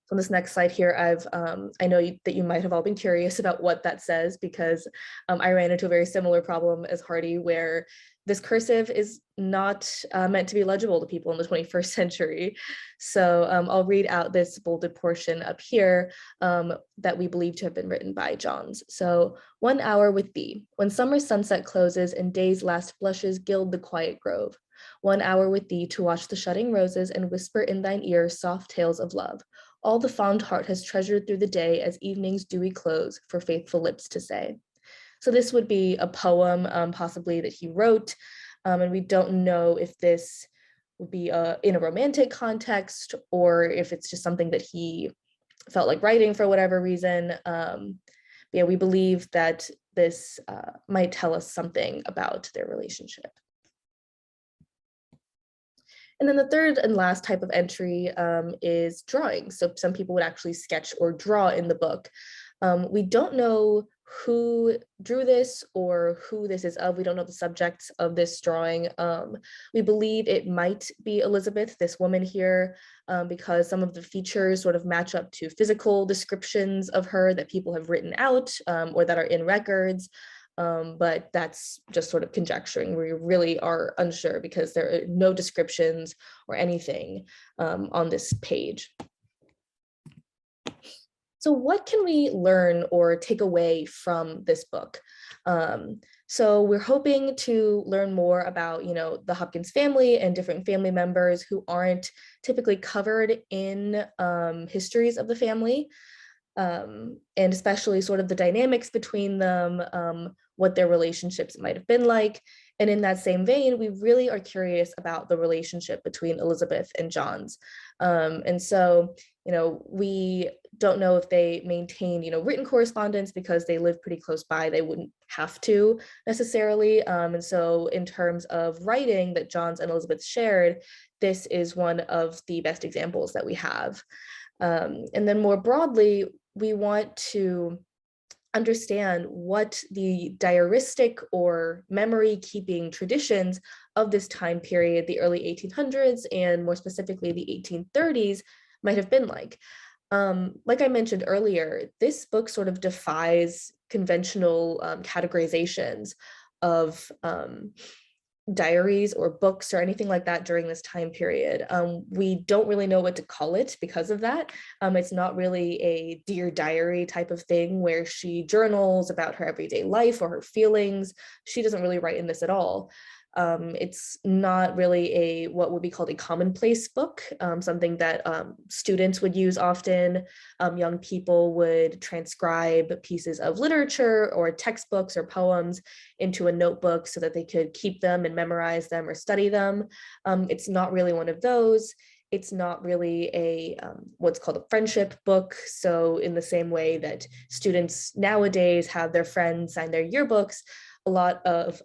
So on this next slide here, I know that you might have all been curious about what that says because I ran into a very similar problem as Hardy where this cursive is not meant to be legible to people in the 21st century. So I'll read out this bolded portion up here that we believe to have been written by Johns. So 1 hour with thee, when summer sunset closes and day's last blushes gild the quiet grove. 1 hour with thee to watch the shutting roses and whisper in thine ear soft tales of love. All the fond heart has treasured through the day as evening's dewy close for faithful lips to say. So this would be a poem possibly that he wrote, and we don't know if this would be in a romantic context or if it's just something that he felt like writing for whatever reason. Yeah, we believe that this might tell us something about their relationship. And then the third and last type of entry is drawing. So some people would actually sketch or draw in the book. We don't know who drew this or who this is of. We don't know the subjects of this drawing. We believe it might be Elizabeth, this woman here, because some of the features sort of match up to physical descriptions of her that people have written out or that are in records. But that's just sort of conjecturing. We really are unsure because there are no descriptions or anything on this page. So what can we learn or take away from this book? So we're hoping to learn more about, the Hopkins family and different family members who aren't typically covered in histories of the family, and especially sort of the dynamics between them, what their relationships might have been like. And in that same vein, we really are curious about the relationship between Elizabeth and Johns. And so, we don't know if they maintain, written correspondence because they live pretty close by. They wouldn't have to necessarily. And so in terms of writing that Johns and Elizabeth shared, this is one of the best examples that we have. And then more broadly, we want to understand what the diaristic or memory keeping traditions of this time period, the early 1800s, and more specifically the 1830s, might have been like. Like I mentioned earlier, this book sort of defies conventional categorizations of diaries or books or anything like that during this time period. We don't really know what to call it because of that. It's not really a Dear Diary type of thing where she journals about her everyday life or her feelings. She doesn't really write in this at all. It's not really a what would be called a commonplace book, something that students would use often. Young people would transcribe pieces of literature or textbooks or poems into a notebook so that they could keep them and memorize them or study them. It's not really one of those. It's not really a what's called a friendship book. So in the same way that students nowadays have their friends sign their yearbooks, a lot of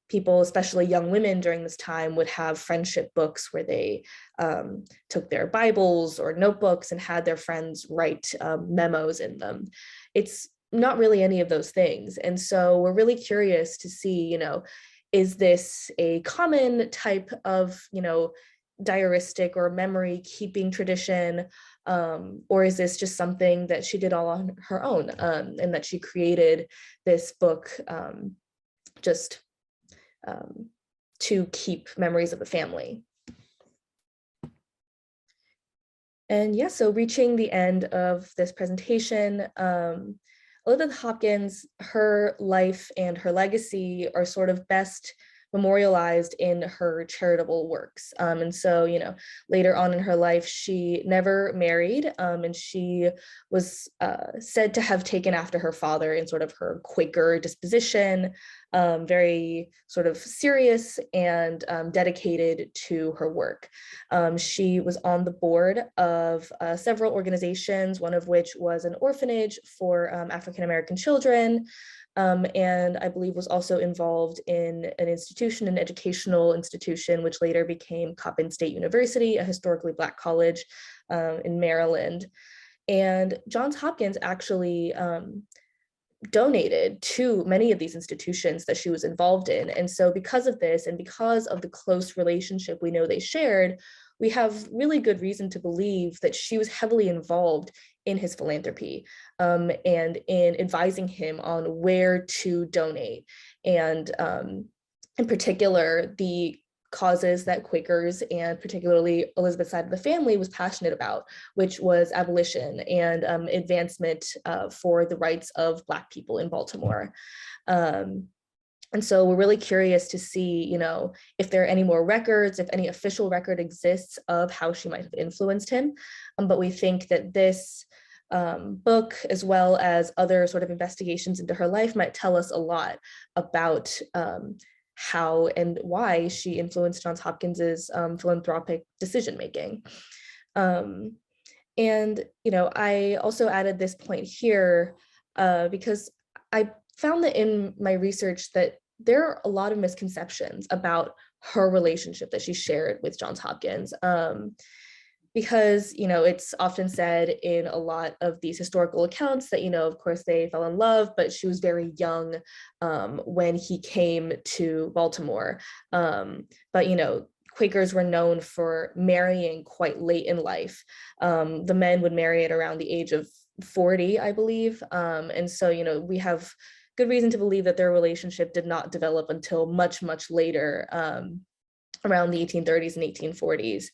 people, especially young women during this time, would have friendship books where they took their Bibles or notebooks and had their friends write memos in them. It's not really any of those things. And so we're really curious to see, is this a common type of, diaristic or memory keeping tradition, or is this just something that she did all on her own, and that she created this book just to keep memories of the family? And yeah, so reaching the end of this presentation, Elizabeth Hopkins, her life and her legacy are sort of best memorialized in her charitable works. And so, later on in her life, she never married, and she was said to have taken after her father in sort of her Quaker disposition, very sort of serious and dedicated to her work. She was on the board of several organizations, one of which was an orphanage for African-American children, and I believe was also involved in an institution, an educational institution, which later became Coppin State University, a historically Black college in Maryland. And Johns Hopkins actually donated to many of these institutions that she was involved in. And so because of this, and because of the close relationship we know they shared, we have really good reason to believe that she was heavily involved in his philanthropy, and in advising him on where to donate. And in particular, the causes that Quakers, and particularly Elizabeth's side of the family, was passionate about, which was abolition and advancement for the rights of Black people in Baltimore. And so we're really curious to see, if there are any more records, if any official record exists of how she might have influenced him. But we think that this book, as well as other sort of investigations into her life, might tell us a lot about how and why she influenced Johns Hopkins's philanthropic decision-making. And, I also added this point here because I found that in my research that there are a lot of misconceptions about her relationship that she shared with Johns Hopkins. Because, it's often said in a lot of these historical accounts that, of course they fell in love, but she was very young when he came to Baltimore. But, Quakers were known for marrying quite late in life. The men would marry at around the age of 40, I believe. And so, we have good reason to believe that their relationship did not develop until much, much later, around the 1830s and 1840s.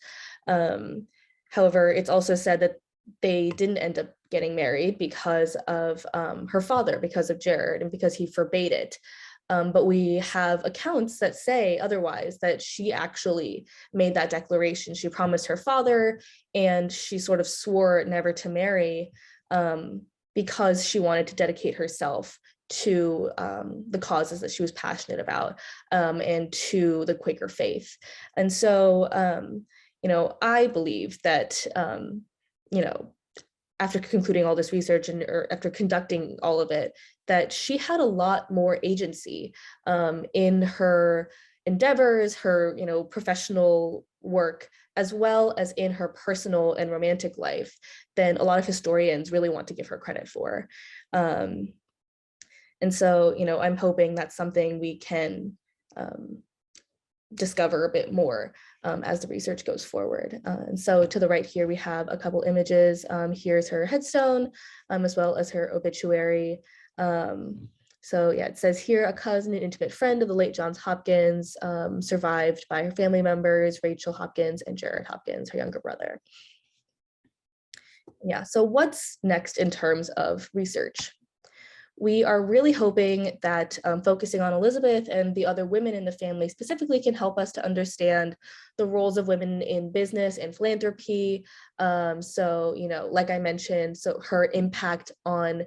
However, it's also said that they didn't end up getting married because of her father, because of Gerard, and because he forbade it. But we have accounts that say otherwise, that she actually made that declaration. She promised her father, and she sort of swore never to marry because she wanted to dedicate herself to the causes that she was passionate about, and to the Quaker faith. And so, I believe that, after concluding all this research or after conducting all of it, that she had a lot more agency in her endeavors, her, professional work, as well as in her personal and romantic life, than a lot of historians really want to give her credit for. And so, I'm hoping that's something we can discover a bit more as the research goes forward. And so to the right here, we have a couple images. Here's her headstone, as well as her obituary. So yeah, it says here, a cousin and intimate friend of the late Johns Hopkins, survived by her family members, Rachel Hopkins and Gerard Hopkins, her younger brother. Yeah, so what's next in terms of research? We are really hoping that focusing on Elizabeth and the other women in the family specifically can help us to understand the roles of women in business and philanthropy. So, like I mentioned, so her impact on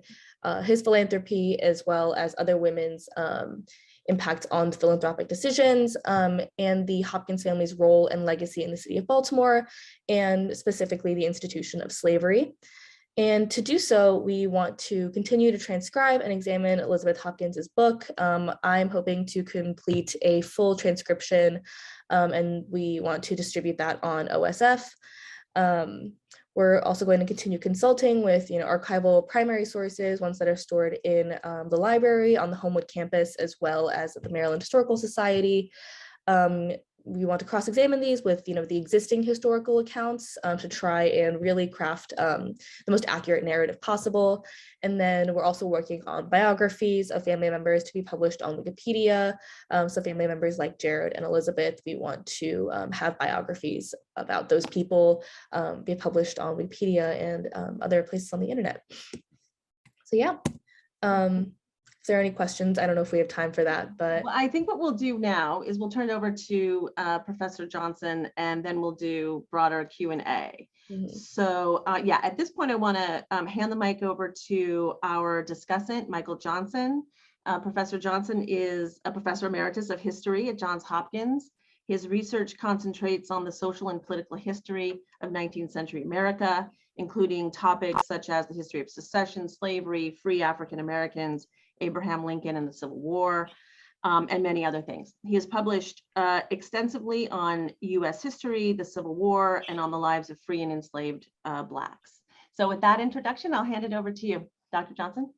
his philanthropy, as well as other women's impact on philanthropic decisions, and the Hopkins family's role and legacy in the city of Baltimore, and specifically the institution of slavery. And to do so, we want to continue to transcribe and examine Elizabeth Hopkins's book. I'm hoping to complete a full transcription, and we want to distribute that on OSF. We're also going to continue consulting with archival primary sources, ones that are stored in the library on the Homewood campus, as well as the Maryland Historical Society. We want to cross-examine these with the existing historical accounts to try and really craft the most accurate narrative possible. And then we're also working on biographies of family members to be published on Wikipedia. So family members like Gerard and Elizabeth, we want to have biographies about those people be published on Wikipedia and other places on the internet. So yeah. If there are any questions, I don't know if we have time for that, but. Well, I think what we'll do now is we'll turn it over to Professor Johnson, and then we'll do broader Q&A. So yeah, at this point, I want to hand the mic over to our discussant, Michael Johnson. Professor Johnson is a professor emeritus of history at Johns Hopkins. His research concentrates on the social and political history of 19th century America, including topics such as the history of secession, slavery, free African Americans, Abraham Lincoln and the Civil War, and many other things. He has published extensively on US history, the Civil War, and on the lives of free and enslaved Blacks. So with that introduction, I'll hand it over to you, Dr. Johnson.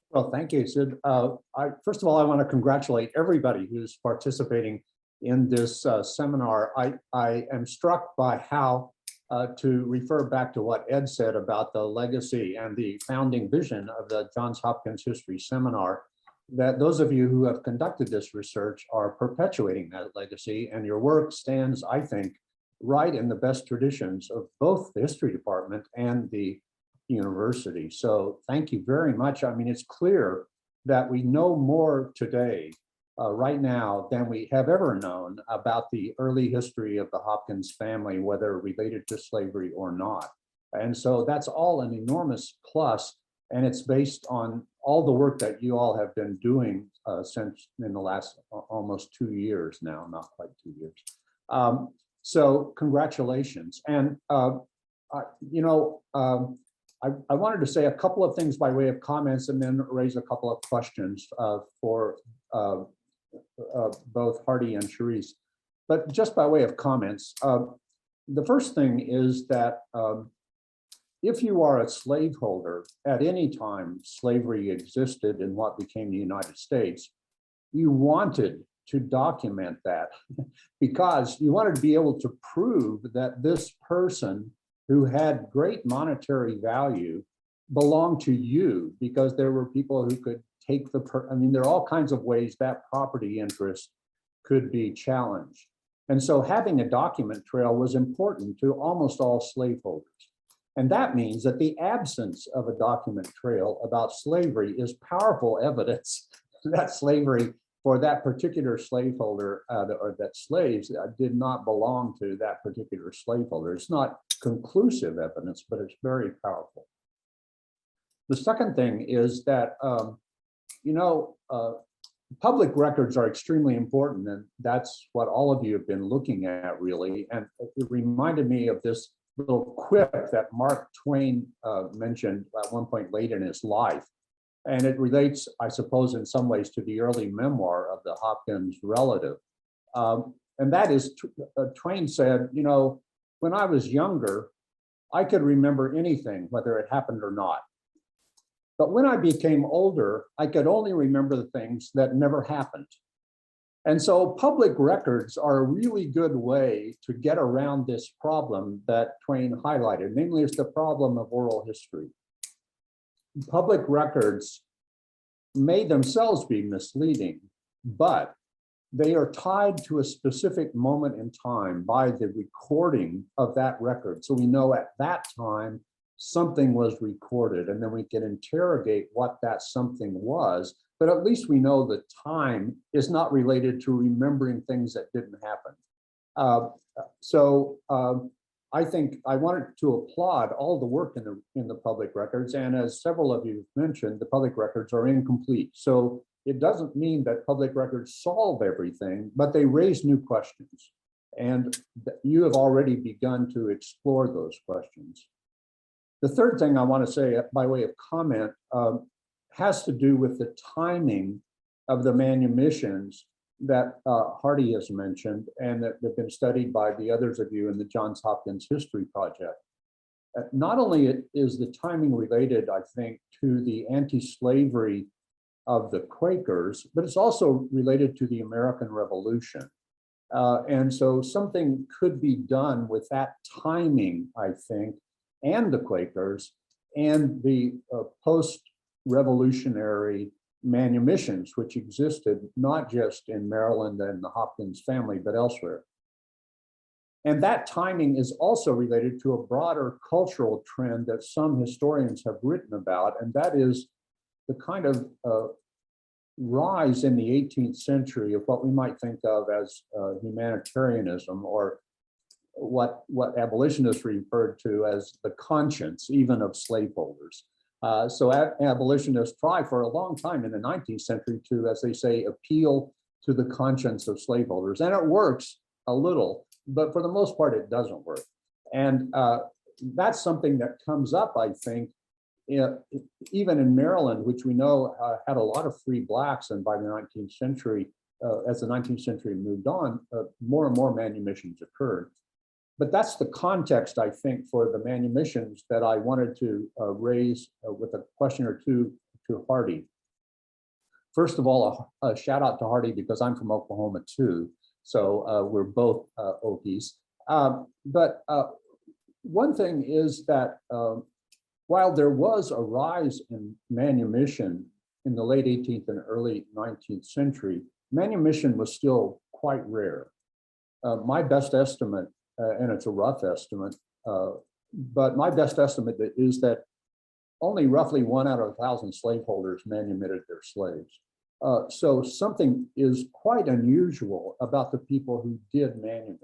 Well, thank you, Sid. First of all, I want to congratulate everybody who's participating in this seminar. I am struck by how, to refer back to what Ed said about the legacy and the founding vision of the Johns Hopkins History Seminar, that those of you who have conducted this research are perpetuating that legacy, and your work stands, I think, right in the best traditions of both the history department and the university. So thank you very much. I mean, it's clear that we know more today right now than we have ever known about the early history of the Hopkins family, whether related to slavery or not. And so that's all an enormous plus, and it's based on all the work that you all have been doing since in the last almost 2 years now, not quite 2 years. So congratulations. And I wanted to say a couple of things by way of comments and then raise a couple of questions for both Hardy and Charisse. But just by way of comments, the first thing is that if you are a slaveholder, at any time slavery existed in what became the United States, you wanted to document that because you wanted to be able to prove that this person who had great monetary value belonged to you, because there were people who could take there are all kinds of ways that property interest could be challenged. And so having a document trail was important to almost all slaveholders. And that means that the absence of a document trail about slavery is powerful evidence that slavery for that particular slaveholder or that slaves did not belong to that particular slaveholder. It's not conclusive evidence, but it's very powerful. The second thing is that, public records are extremely important, and that's what all of you have been looking at, really. And it reminded me of this little quip that Mark Twain mentioned at one point late in his life. And it relates, I suppose, in some ways to the early memoir of the Hopkins relative. And that is, Twain said, when I was younger, I could remember anything, whether it happened or not. But when I became older, I could only remember the things that never happened. And so public records are a really good way to get around this problem that Twain highlighted, namely it's the problem of oral history. Public records may themselves be misleading, but they are tied to a specific moment in time by the recording of that record. So we know at that time something was recorded, and then we can interrogate what that something was, but at least we know the time is not related to remembering things that didn't happen. I think I wanted to applaud all the work in the public records, and as several of you mentioned, the public records are incomplete. So it doesn't mean that public records solve everything, but they raise new questions. And you have already begun to explore those questions. The third thing I want to say by way of comment has to do with the timing of the manumissions that Hardy has mentioned and that have been studied by the others of you in the Johns Hopkins History Project. Not only is the timing related, I think, to the anti-slavery of the Quakers, but it's also related to the American Revolution. And so something could be done with that timing, I think, and the Quakers and the post-revolutionary manumissions, which existed not just in Maryland and the Hopkins family, but elsewhere. And that timing is also related to a broader cultural trend that some historians have written about, and that is the kind of rise in the 18th century of what we might think of as humanitarianism, or what abolitionists referred to as the conscience, even of slaveholders. So abolitionists try for a long time in the 19th century to, as they say, appeal to the conscience of slaveholders. And it works a little, but for the most part, it doesn't work. And that's something that comes up, I think, even in Maryland, which we know had a lot of free blacks, and by the 19th century, as the 19th century moved on, more and more manumissions occurred. But that's the context, I think, for the manumissions that I wanted to raise with a question or two to Hardy. First of all, a shout out to Hardy because I'm from Oklahoma too. So we're both Okies. But one thing is that while there was a rise in manumission in the late 18th and early 19th century, manumission was still quite rare. My best estimate, and it's a rough estimate, but my best estimate is that only roughly 1 out of 1,000 slaveholders manumitted their slaves. So something is quite unusual about the people who did manumit.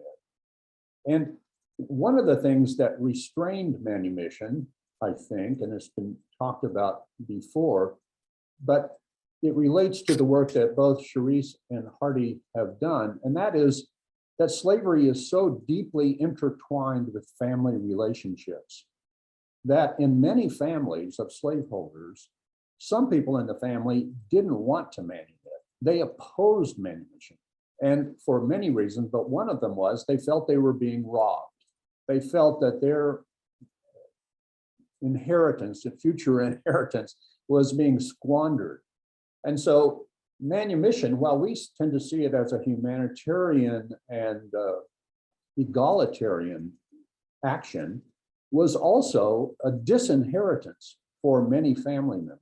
And one of the things that restrained manumission, I think, and it's been talked about before, but it relates to the work that both Charisse and Hardy have done, and that is that slavery is so deeply intertwined with family relationships that in many families of slaveholders, some people in the family didn't want to manumit. They opposed manumission, and for many reasons, but one of them was they felt they were being robbed. They felt that their inheritance, the future inheritance, was being squandered. And so manumission, while we tend to see it as a humanitarian and egalitarian action, was also a disinheritance for many family members.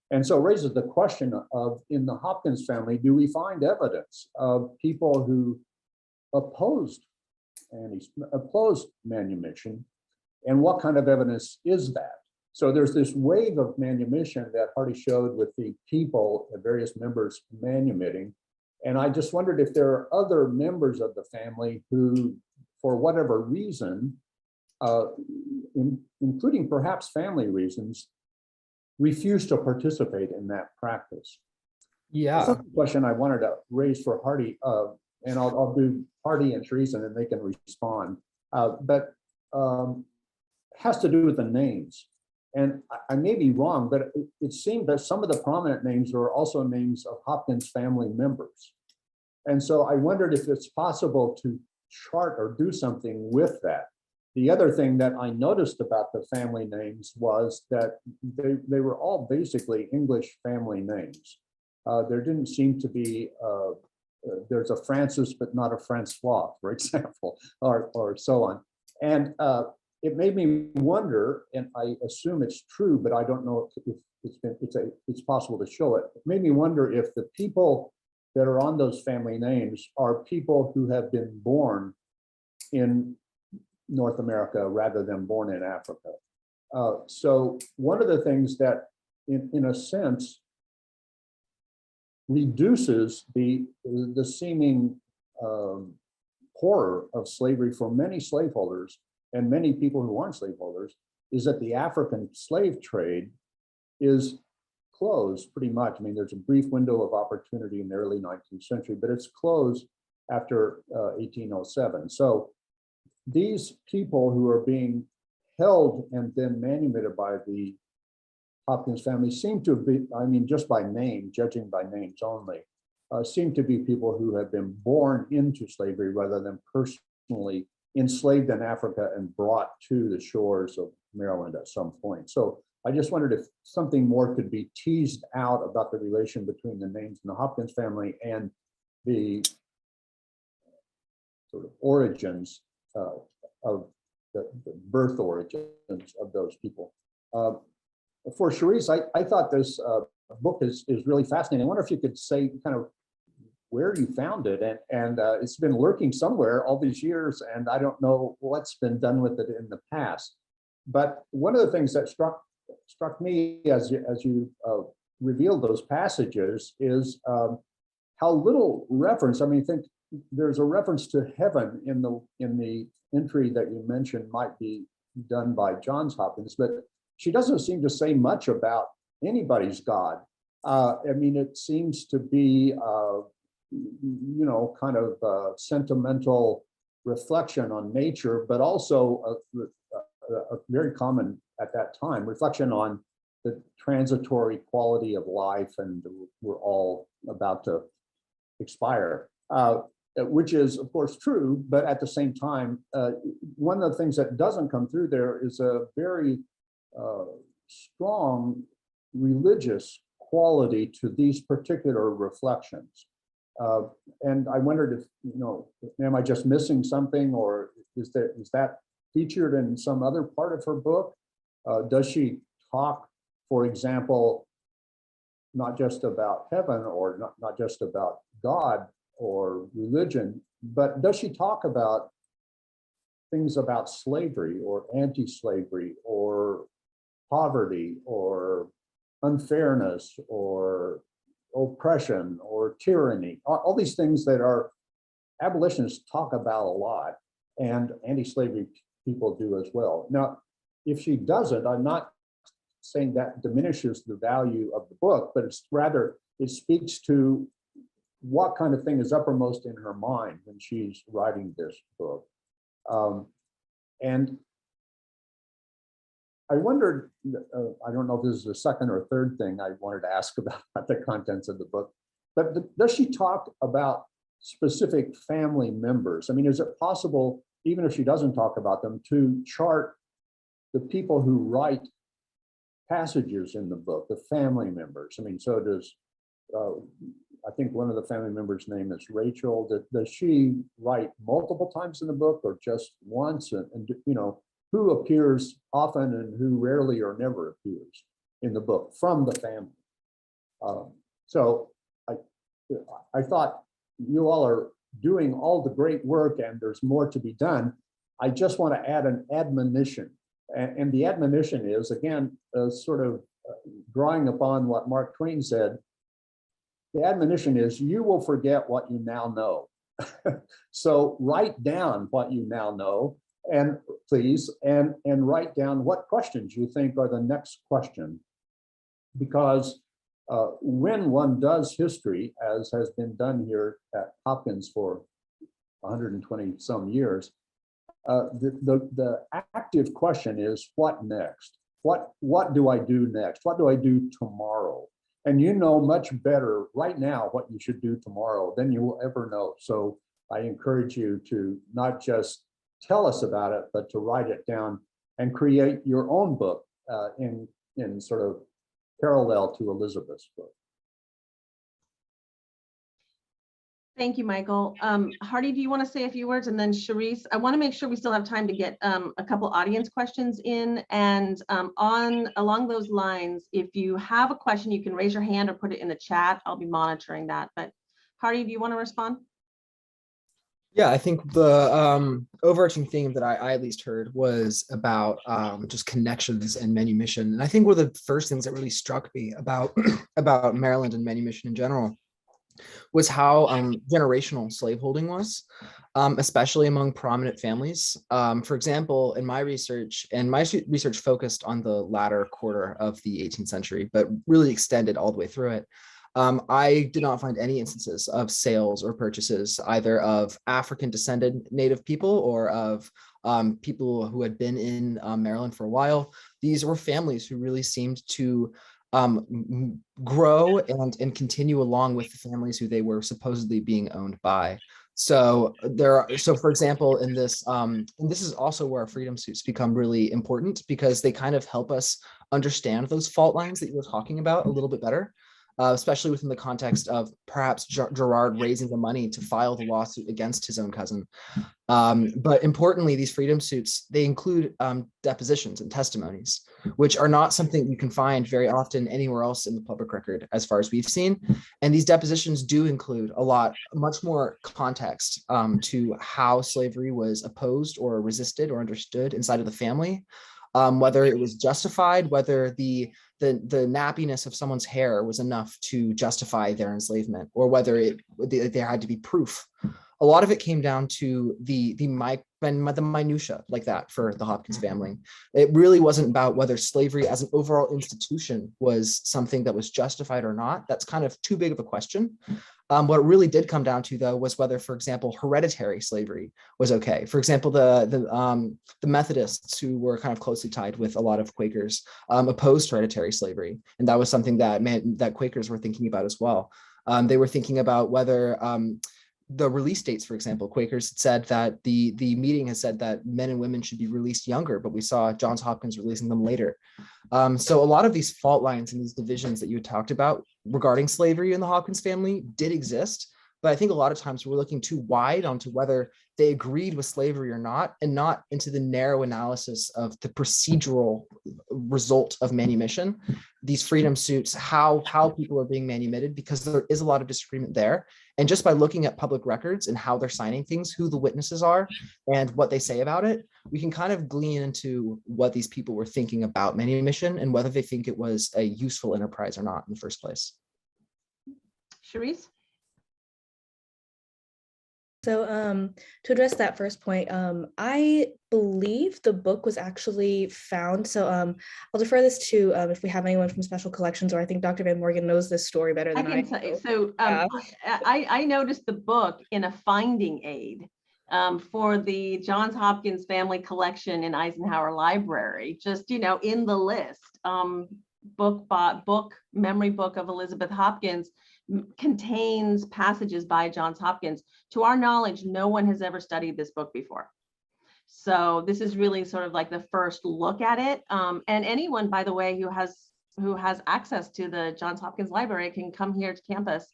And so it raises the question of, in the Hopkins family, do we find evidence of people who opposed manumission, and what kind of evidence is that? So there's this wave of manumission that Hardy showed with the people, the various members manumitting. And I just wondered if there are other members of the family who, for whatever reason, including perhaps family reasons, refuse to participate in that practice. Yeah. The second question I wanted to raise for Hardy, and I'll do Hardy and Teresa, and then they can respond, but has to do with the names. And I may be wrong, but it seemed that some of the prominent names were also names of Hopkins family members. And so I wondered if it's possible to chart or do something with that. The other thing that I noticed about the family names was that they were all basically English family names. There didn't seem to be, there's a Francis, but not a Francois, for example, or so on. And it made me wonder, and I assume it's true, but I don't know if it's possible to show it. It made me wonder if the people that are on those family names are people who have been born in North America rather than born in Africa. So one of the things that, in a sense, reduces the seeming horror of slavery for many slaveholders and many people who aren't slaveholders is that the African slave trade is closed pretty much. I mean, there's a brief window of opportunity in the early 19th century, but it's closed after 1807. So these people who are being held and then manumitted by the Hopkins family seem to be, I mean, just by name, judging by names only, seem to be people who have been born into slavery rather than personally enslaved in Africa and brought to the shores of Maryland at some point. So I just wondered if something more could be teased out about the relation between the names in the Hopkins family and the sort of origins of the birth origins of those people. For Charisse, I thought this book is really fascinating. I wonder if you could say kind of where you found it, and it's been lurking somewhere all these years, and I don't know what's been done with it in the past. But one of the things that struck me as you revealed those passages is how little reference. I mean, I think there's a reference to heaven in the entry that you mentioned might be done by Johns Hopkins, but she doesn't seem to say much about anybody's God. I mean, it seems to be, you know, kind of sentimental reflection on nature, but also a very common at that time reflection on the transitory quality of life, and we're all about to expire, which is of course true, but at the same time, one of the things that doesn't come through there is a very strong religious quality to these particular reflections. And I wondered if, you know, am I just missing something, or is that featured in some other part of her book? Does she talk, for example, not just about heaven or not just about God or religion, but does she talk about things about slavery or anti-slavery or poverty or unfairness or oppression or tyranny, all these things that our abolitionists talk about a lot, and anti-slavery people do as well. Now, if she doesn't, I'm not saying that diminishes the value of the book, but it's rather, it speaks to what kind of thing is uppermost in her mind when she's writing this book. And I wondered, I don't know if this is the second or third thing I wanted to ask about the contents of the book, but does she talk about specific family members? I mean, is it possible, even if she doesn't talk about them, to chart the people who write passages in the book, the family members? I mean, so does, I think one of the family members' name is Rachel. Does she write multiple times in the book or just once? And you know, who appears often and who rarely or never appears in the book from the family? So I thought you all are doing all the great work and there's more to be done. I just want to add an admonition. And the admonition is, again, sort of drawing upon what Mark Twain said. The admonition is, you will forget what you now know. So write down what you now know, and please, and write down what questions you think are the next question. Because when one does history, as has been done here at Hopkins for 120 some years, the active question is, what next? What do I do next? What do I do tomorrow? And you know much better right now what you should do tomorrow than you will ever know. So I encourage you to not just tell us about it, but to write it down and create your own book in sort of parallel to Elizabeth's book. Thank you, Michael. Hardy, do you want to say a few words? And then Charisse, I want to make sure we still have time to get a couple audience questions in. And along those lines, if you have a question, you can raise your hand or put it in the chat. I'll be monitoring that. But Hardy, do you want to respond? Yeah, I think the overarching theme that I at least heard was about just connections and manumission. And I think one of the first things that really struck me about about Maryland and manumission in general was how generational slaveholding was, especially among prominent families. For example, in my research, and my research focused on the latter quarter of the 18th century, but really extended all the way through it. I did not find any instances of sales or purchases either of African descended Native people or of people who had been in Maryland for a while. These were families who really seemed to grow and continue along with the families who they were supposedly being owned by. So for example, in this, and this is also where our freedom suits become really important because they kind of help us understand those fault lines that you were talking about a little bit better. Especially within the context of perhaps Gerard raising the money to file the lawsuit against his own cousin. But importantly, these freedom suits, they include depositions and testimonies, which are not something you can find very often anywhere else in the public record, as far as we've seen. And these depositions do include much more context to how slavery was opposed or resisted or understood inside of the family. Whether it was justified, whether the nappiness of someone's hair was enough to justify their enslavement, or whether there had to be proof. A lot of it came down to the minutia like that for the Hopkins family. It really wasn't about whether slavery as an overall institution was something that was justified or not. That's kind of too big of a question. What it really did come down to, though, was whether, for example, hereditary slavery was okay. For example, the Methodists, who were kind of closely tied with a lot of Quakers, opposed hereditary slavery, and that was something that Quakers were thinking about as well. They were thinking about whether the release dates, for example, Quakers had said that the meeting has said that men and women should be released younger, but we saw Johns Hopkins releasing them later. So a lot of these fault lines and these divisions that you talked about regarding slavery in the Hopkins family did exist. But I think a lot of times we're looking too wide onto whether they agreed with slavery or not, and not into the narrow analysis of the procedural result of manumission, these freedom suits, how people are being manumitted, because there is a lot of disagreement there. And just by looking at public records and how they're signing things, who the witnesses are and what they say about it, we can kind of glean into what these people were thinking about manumission and whether they think it was a useful enterprise or not in the first place. Charisse? So to address that first point, I believe the book was actually found. So I'll defer this to if we have anyone from Special Collections, or I think Dr. Van Morgan knows this story better than I can do. So I noticed the book in a finding aid for the Johns Hopkins Family Collection in Eisenhower Library, just, in the list, memory book of Elizabeth Hopkins contains passages by Johns Hopkins. To our knowledge, no one has ever studied this book before. So this is really sort of like the first look at it. And anyone, by the way, who has access to the Johns Hopkins Library can come here to campus,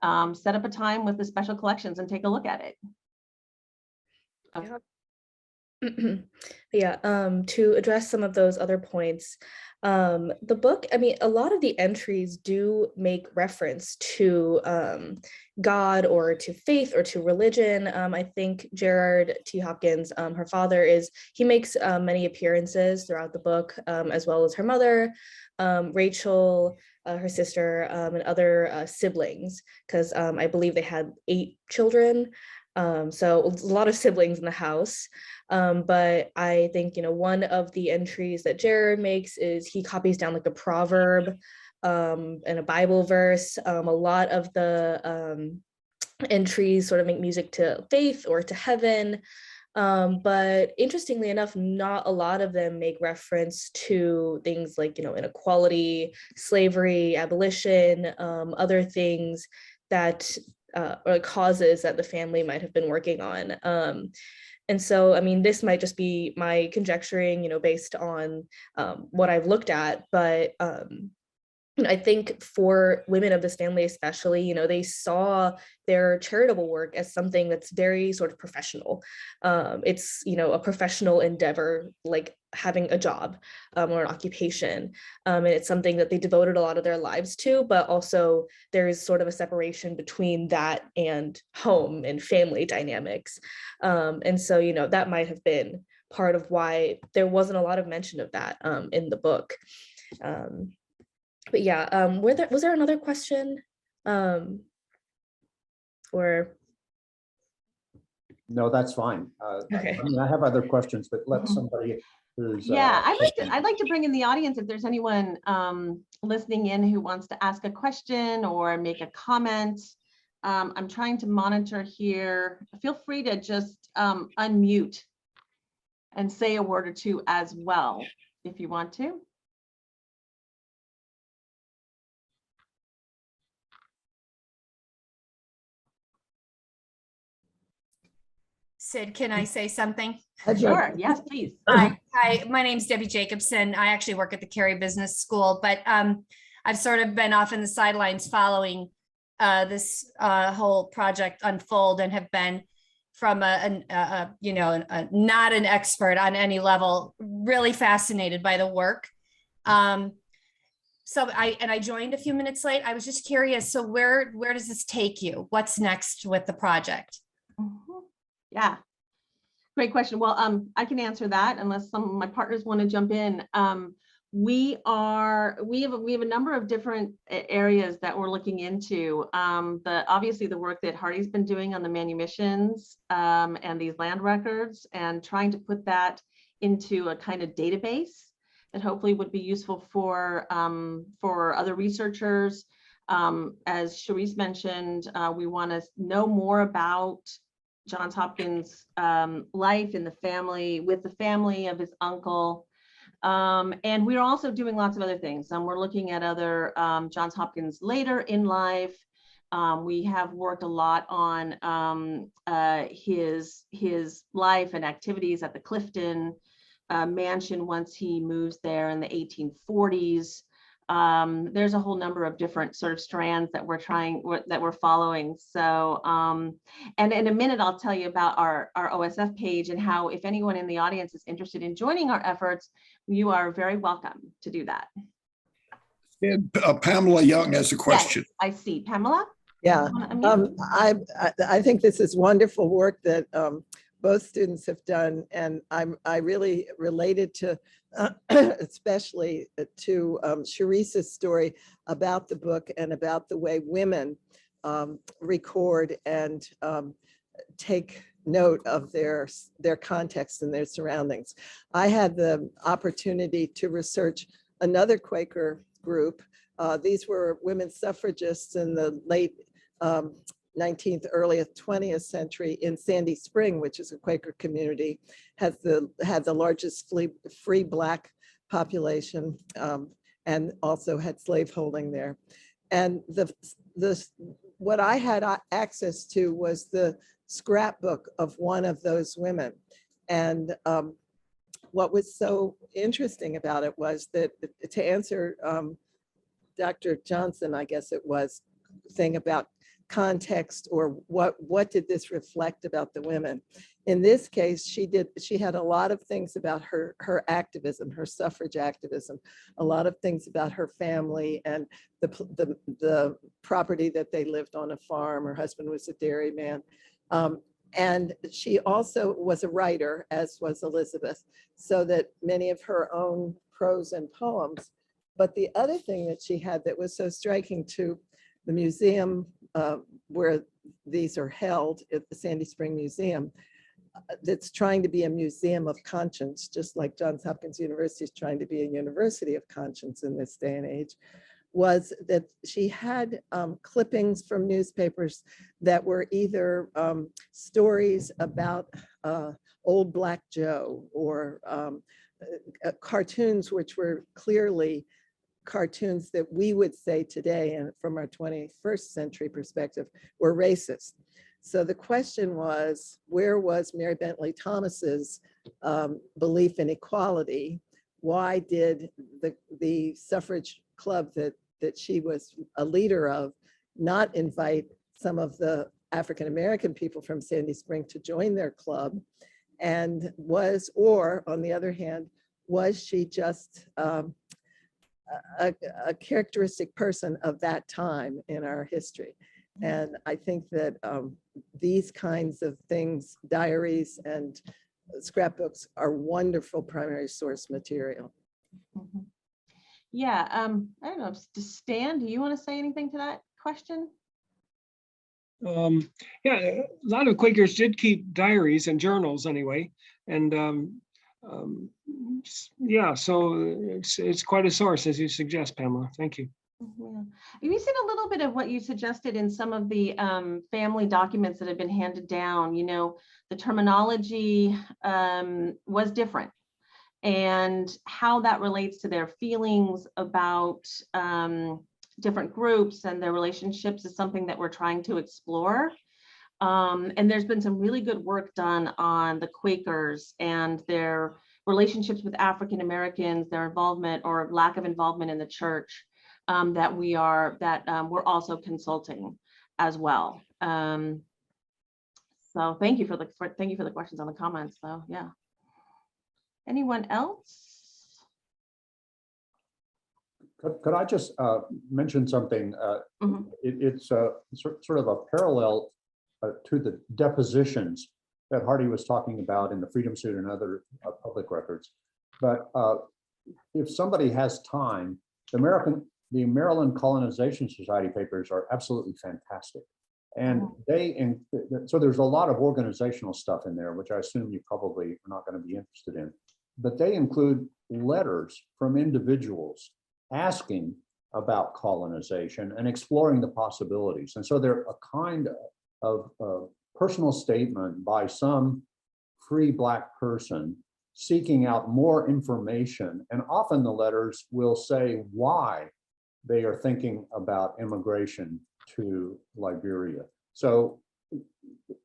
set up a time with the Special Collections and take a look at it. Okay. Yeah, to address some of those other points, the book, I mean, a lot of the entries do make reference to God or to faith or to religion. I think Gerard T. Hopkins, her father, he makes many appearances throughout the book, as well as her mother, Rachel, her sister, and other siblings, because I believe they had 8 children. So a lot of siblings in the house. But I think, one of the entries that Gerard makes is he copies down like a proverb and a Bible verse. A lot of the entries sort of make music to faith or to heaven. But interestingly enough, not a lot of them make reference to things like, inequality, slavery, abolition, other things that or causes that the family might have been working on. And so, I mean, this might just be my conjecturing, based on what I've looked at, but I think for women of this family, especially, they saw their charitable work as something that's very sort of professional. It's, a professional endeavor, like having a job or an occupation. And it's something that they devoted a lot of their lives to, but also there is sort of a separation between that and home and family dynamics. And so, that might have been part of why there wasn't a lot of mention of that in the book. But yeah, was there another question? Or No, that's fine. Okay. I mean, I have other questions, but let somebody who's. Yeah, I'd like to bring in the audience if there's anyone listening in who wants to ask a question or make a comment. I'm trying to monitor here. Feel free to just unmute and say a word or two as well, if you want to. Sid, can I say something? Sure, yes, please. Hi, my name's Debbie Jacobson. I actually work at the Cary Business School, but I've sort of been off in the sidelines following this whole project unfold, and have been from not an expert on any level, really fascinated by the work. So I joined a few minutes late. I was just curious. So where does this take you? What's next with the project? Yeah, great question. Well, I can answer that unless some of my partners want to jump in. We have a number of different areas that we're looking into. Obviously the work that Hardy's been doing on the Manumissions and these land records, and trying to put that into a kind of database that hopefully would be useful for other researchers. As Charisse mentioned, we want to know more about Johns Hopkins' life in the family, with the family of his uncle. And we're also doing lots of other things. We're looking at other Johns Hopkins later in life. We have worked a lot on his life and activities at the Clifton mansion once he moves there in the 1840s. There's a whole number of different sort of strands that we're following. So, and in a minute, I'll tell you about our OSF page and how, if anyone in the audience is interested in joining our efforts, you are very welcome to do that. Pamela Young has a question. Yes, I see. Pamela? Yeah, I think this is wonderful work that both students have done, and I really related to, especially to Charisse's story about the book and about the way women record and take note of their context and their surroundings. I had the opportunity to research another Quaker group. These were women suffragists in the late 19th, early 20th century in Sandy Spring, which is a Quaker community, had the largest free Black population, and also had slaveholding there. And what I had access to was the scrapbook of one of those women. And what was so interesting about it was that, to answer Dr. Johnson, I guess it was, thing about context, or what did this reflect about the women. In this case, she had a lot of things about her activism, her suffrage activism, a lot of things about her family and the property that they lived on, a farm. Her husband was a dairyman. And she also was a writer, as was Elizabeth, so that many of her own prose and poems. But the other thing that she had that was so striking to the museum where these are held at the Sandy Spring Museum, that's trying to be a museum of conscience, just like Johns Hopkins University is trying to be a university of conscience in this day and age, was that she had clippings from newspapers that were either stories about old Black Joe, or cartoons which were clearly cartoons that we would say today, and from our 21st century perspective, were racist. So the question was, where was Mary Bentley Thomas's belief in equality? Why did the suffrage club that she was a leader of not invite some of the African American people from Sandy Spring to join their club? And or on the other hand, was she just a characteristic person of that time in our history? And I think that these kinds of things, diaries and scrapbooks, are wonderful primary source material. Mhm. Yeah, I don't know, Stan, do you want to say anything to that question? Yeah, a lot of Quakers did keep diaries and journals anyway. And yeah, so it's quite a source, as you suggest, Pamela. Thank you. Yeah. We've seen a little bit of what you suggested in some of the family documents that have been handed down. You know, the terminology was different, and how that relates to their feelings about different groups and their relationships is something that we're trying to explore. And there's been some really good work done on the Quakers and their relationships with African Americans, their involvement or lack of involvement in the church, that we're also consulting as well. So thank you for the questions on the comments. So yeah. Anyone else? Could I just mention something? Mhm. It's sort of a parallel to the depositions that Hardy was talking about in the Freedom Suit and other public records. But if somebody has time, the Maryland Colonization Society papers are absolutely fantastic. And so there's a lot of organizational stuff in there, which I assume you probably are not going to be interested in. But they include letters from individuals asking about colonization and exploring the possibilities. And so they're a kind of personal statement by some free Black person seeking out more information. And often the letters will say why they are thinking about immigration to Liberia. So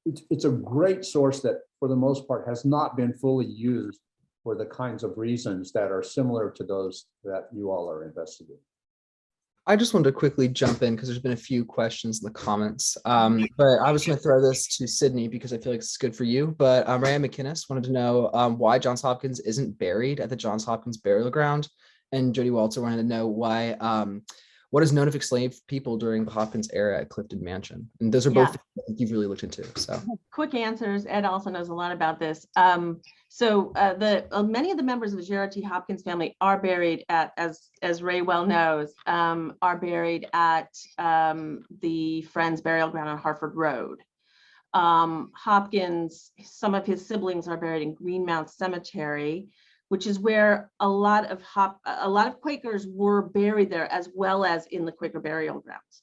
it's a great source that for the most part has not been fully used for the kinds of reasons that are similar to those that you all are investigating. I just wanted to quickly jump in because there's been a few questions in the comments, but I was going to throw this to Sydney because I feel like it's good for you. But Raya McInnes wanted to know why Johns Hopkins isn't buried at the Johns Hopkins burial ground, and Jody Walter wanted to know why what is known of enslaved people during the Hopkins era at Clifton Mansion, and those are both things I think you've really looked into. So quick answers. Ed also knows a lot about this. So many of the members of the Gerard T. Hopkins family are buried at, as Ray well knows, are buried at the Friends Burial Ground on Harford Road. Hopkins, some of his siblings are buried in Greenmount Cemetery, which is where a lot of Quakers were buried there, as well as in the Quaker burial grounds.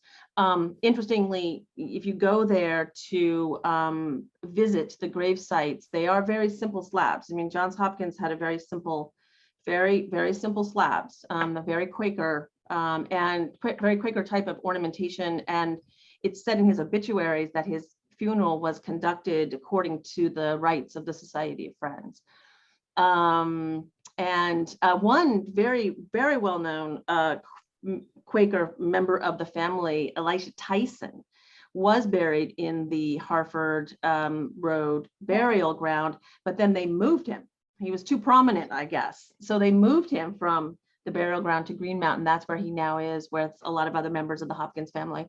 Interestingly, if you go there to visit the grave sites, they are very simple slabs. I mean, Johns Hopkins had a very simple, very simple slabs, a very Quaker and very Quaker type of ornamentation. And it's said in his obituaries that his funeral was conducted according to the rites of the Society of Friends. And one very well-known Quaker member of the family, Elisha Tyson, was buried in the Harford Road burial ground, but then they moved him. He was too prominent, I guess. So they moved him from the burial ground to Green Mountain. That's where he now is, with a lot of other members of the Hopkins family.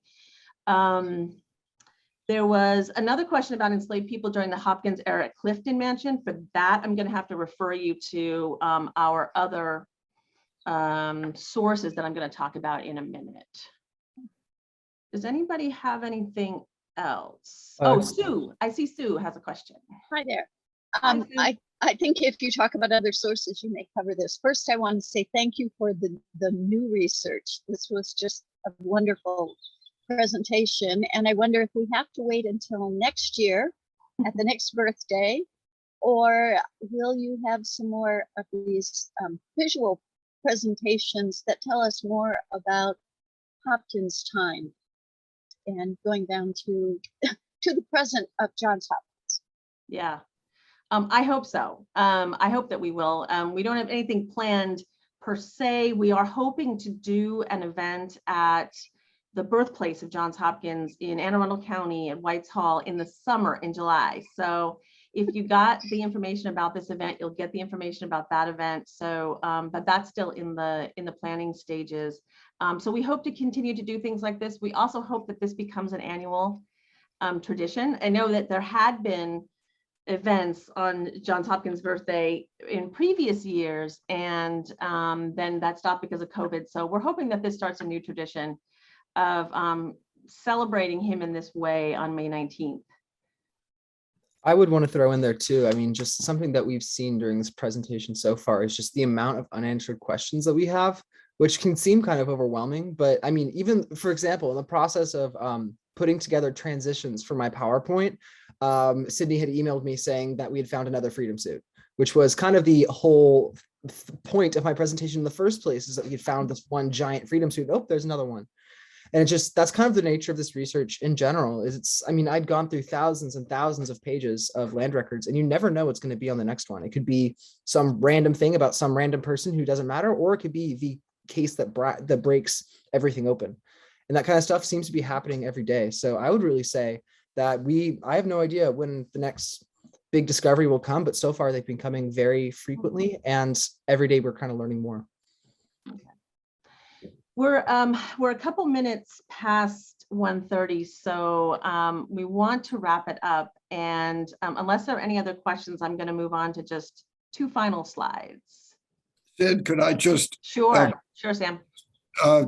There was another question about enslaved people during the Hopkins era at Clifton Mansion. For that, I'm going to have to refer you to our other sources that I'm going to talk about in a minute. Does anybody have anything else? Oh, Sue, I see Sue has a question. Hi there. Hi, Sue. I think if you talk about other sources, you may cover this. First, I want to say thank you for the new research. This was just a wonderful presentation, and I wonder if we have to wait until next year at the next birthday, or will you have some more of these visual presentations that tell us more about Hopkins' time and going down to to the present of Johns Hopkins. Yeah, I hope so. I hope that we will. We don't have anything planned per se. We are hoping to do an event at the birthplace of Johns Hopkins in Anne Arundel County at White's Hall in the summer in July. So if you got the information about this event, you'll get the information about that event. So, but that's still in the planning stages. So we hope to continue to do things like this. We also hope that this becomes an annual tradition. I know that there had been events on Johns Hopkins' birthday in previous years, and then that stopped because of COVID. So we're hoping that this starts a new tradition of celebrating him in this way on May 19th. I would want to throw in there too. I mean, just something that we've seen during this presentation so far is just the amount of unanswered questions that we have, which can seem kind of overwhelming. But I mean, even for example, in the process of putting together transitions for my PowerPoint, Sydney had emailed me saying that we had found another freedom suit, which was kind of the whole point of my presentation in the first place, is that we had found this one giant freedom suit. Oh, there's another one. And it's just, that's kind of the nature of this research in general. Is it's, I mean, I'd gone through thousands and thousands of pages of land records, and you never know what's going to be on the next one. It could be some random thing about some random person who doesn't matter, or it could be the case that breaks everything open. And that kind of stuff seems to be happening every day. So I would really say that I have no idea when the next big discovery will come, but so far they've been coming very frequently, and every day we're kind of learning more. We're a couple minutes past 1:30, so we want to wrap it up. And unless there are any other questions, I'm going to move on to just 2 final slides. Sid, could I just Sure, Sam.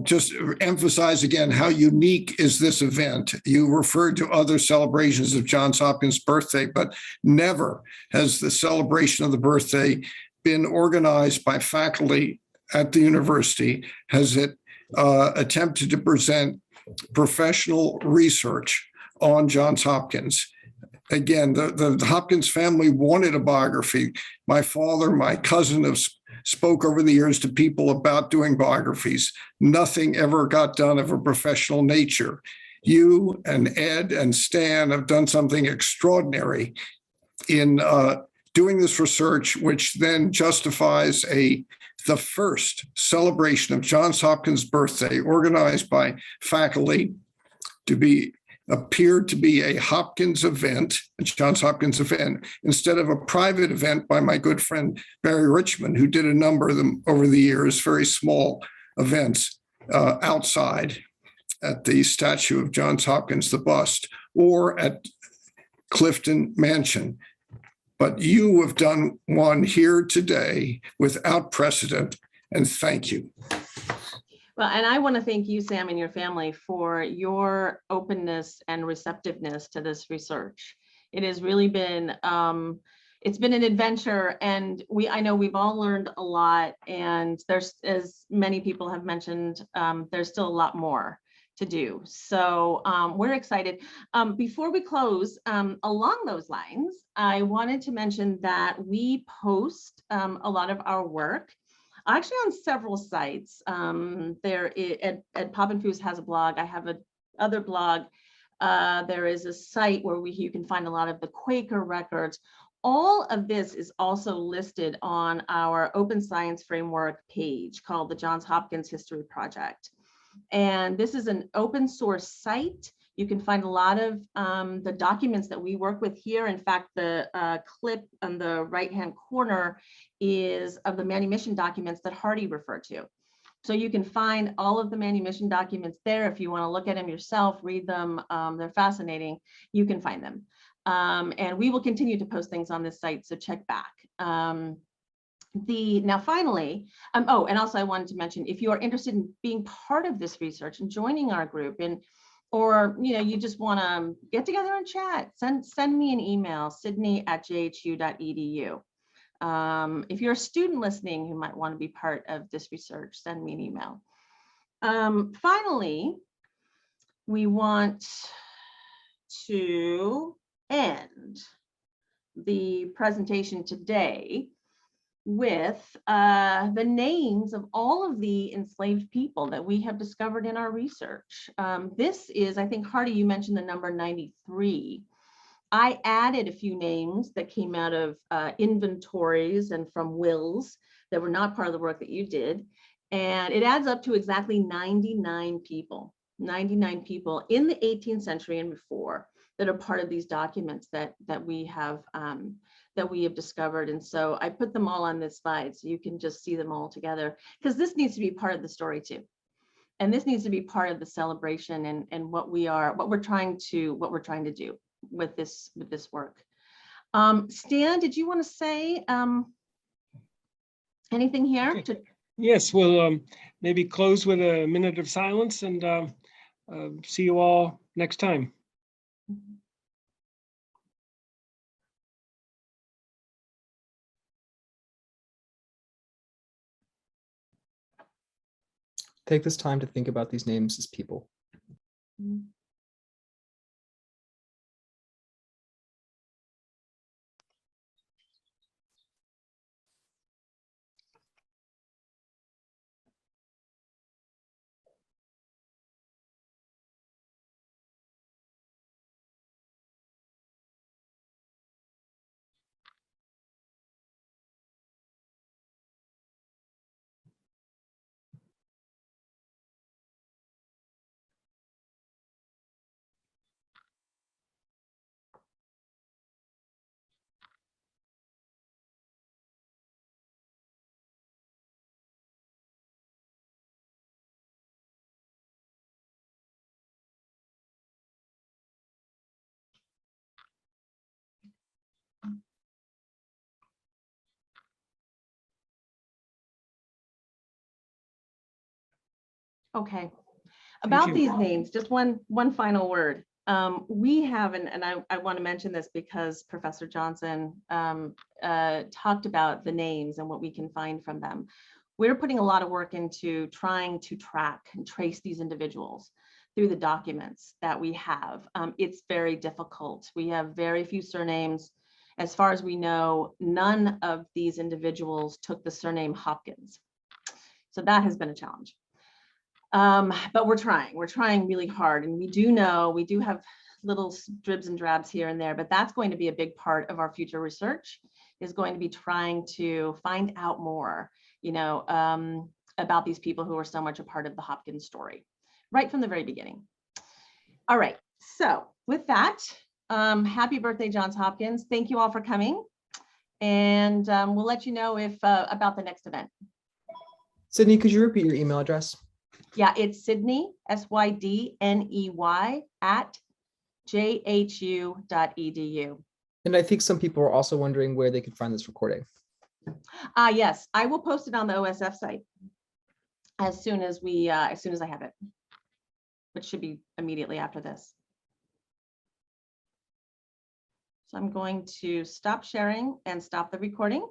just emphasize again how unique is this event? You referred to other celebrations of Johns Hopkins' birthday, but never has the celebration of the birthday been organized by faculty at the university. Has it attempted to present professional research on Johns Hopkins? Again, the Hopkins family wanted a biography. My father, my cousin have spoke over the years to people about doing biographies. Nothing ever got done of a professional nature. You and Ed and Stan have done something extraordinary in doing this research, which then justifies the first celebration of Johns Hopkins' birthday organized by faculty to appeared to be a Hopkins event, a Johns Hopkins event, instead of a private event by my good friend Barry Richmond, who did a number of them over the years, very small events outside at the statue of Johns Hopkins, the bust, or at Clifton Mansion. But you have done one here today without precedent, and thank you. Well, and I want to thank you, Sam, and your family for your openness and receptiveness to this research. It has really been, it's been an adventure, and I know we've all learned a lot, and there's, as many people have mentioned, there's still a lot more to do. So we're excited. Before we close, along those lines, I wanted to mention that we post a lot of our work actually on several sites. Ed Poppinfoos has a blog. I have another blog. There is a site where you can find a lot of the Quaker records. All of this is also listed on our Open Science Framework page called the Johns Hopkins History Project. And this is an open source site. You can find a lot of the documents that we work with here. In fact, the clip on the right-hand corner is of the Manumission documents that Hardy referred to. So you can find all of the Manumission documents there. If you want to look at them yourself, read them, they're fascinating, you can find them. And we will continue to post things on this site, so check back. Now finally, oh, and also I wanted to mention, if you are interested in being part of this research and joining our group, or you just want to get together and chat, send me an email, sydney@jhu.edu. If you're a student listening who might want to be part of this research, send me an email. Finally, we want to end the presentation today with the names of all of the enslaved people that we have discovered in our research. This is, I think, Hardy, you mentioned the number 93. I added a few names that came out of inventories and from wills that were not part of the work that you did. And it adds up to exactly 99 people, 99 people in the 18th century and before that are part of these documents that we have discovered. And so I put them all on this slide so you can just see them all together, because this needs to be part of the story too. And this needs to be part of the celebration and what we're trying to do with this work. Stan, did you want to say anything here? Okay. Yes, we'll maybe close with a minute of silence and see you all next time. Take this time to think about these names as people. Okay. About you. these names, just one final word. We have, and I want to mention this because Professor Johnson talked about the names and what we can find from them. We're putting a lot of work into trying to track and trace these individuals through the documents that we have. It's very difficult. We have very few surnames. As far as we know, none of these individuals took the surname Hopkins. So that has been a challenge. But we're trying really hard. And we do have little dribs and drabs here and there, but that's going to be a big part of our future research, is going to be trying to find out more, about these people who are so much a part of the Hopkins story, right from the very beginning. All right, so with that, happy birthday, Johns Hopkins. Thank you all for coming. And we'll let you know if about the next event. Sydney, could you repeat your email address? Yeah, it's Sydney, SYDNEY @jhu.edu. And I think some people are also wondering where they could find this recording. Yes, I will post it on the OSF site as soon as I have it, which should be immediately after this. So I'm going to stop sharing and stop the recording.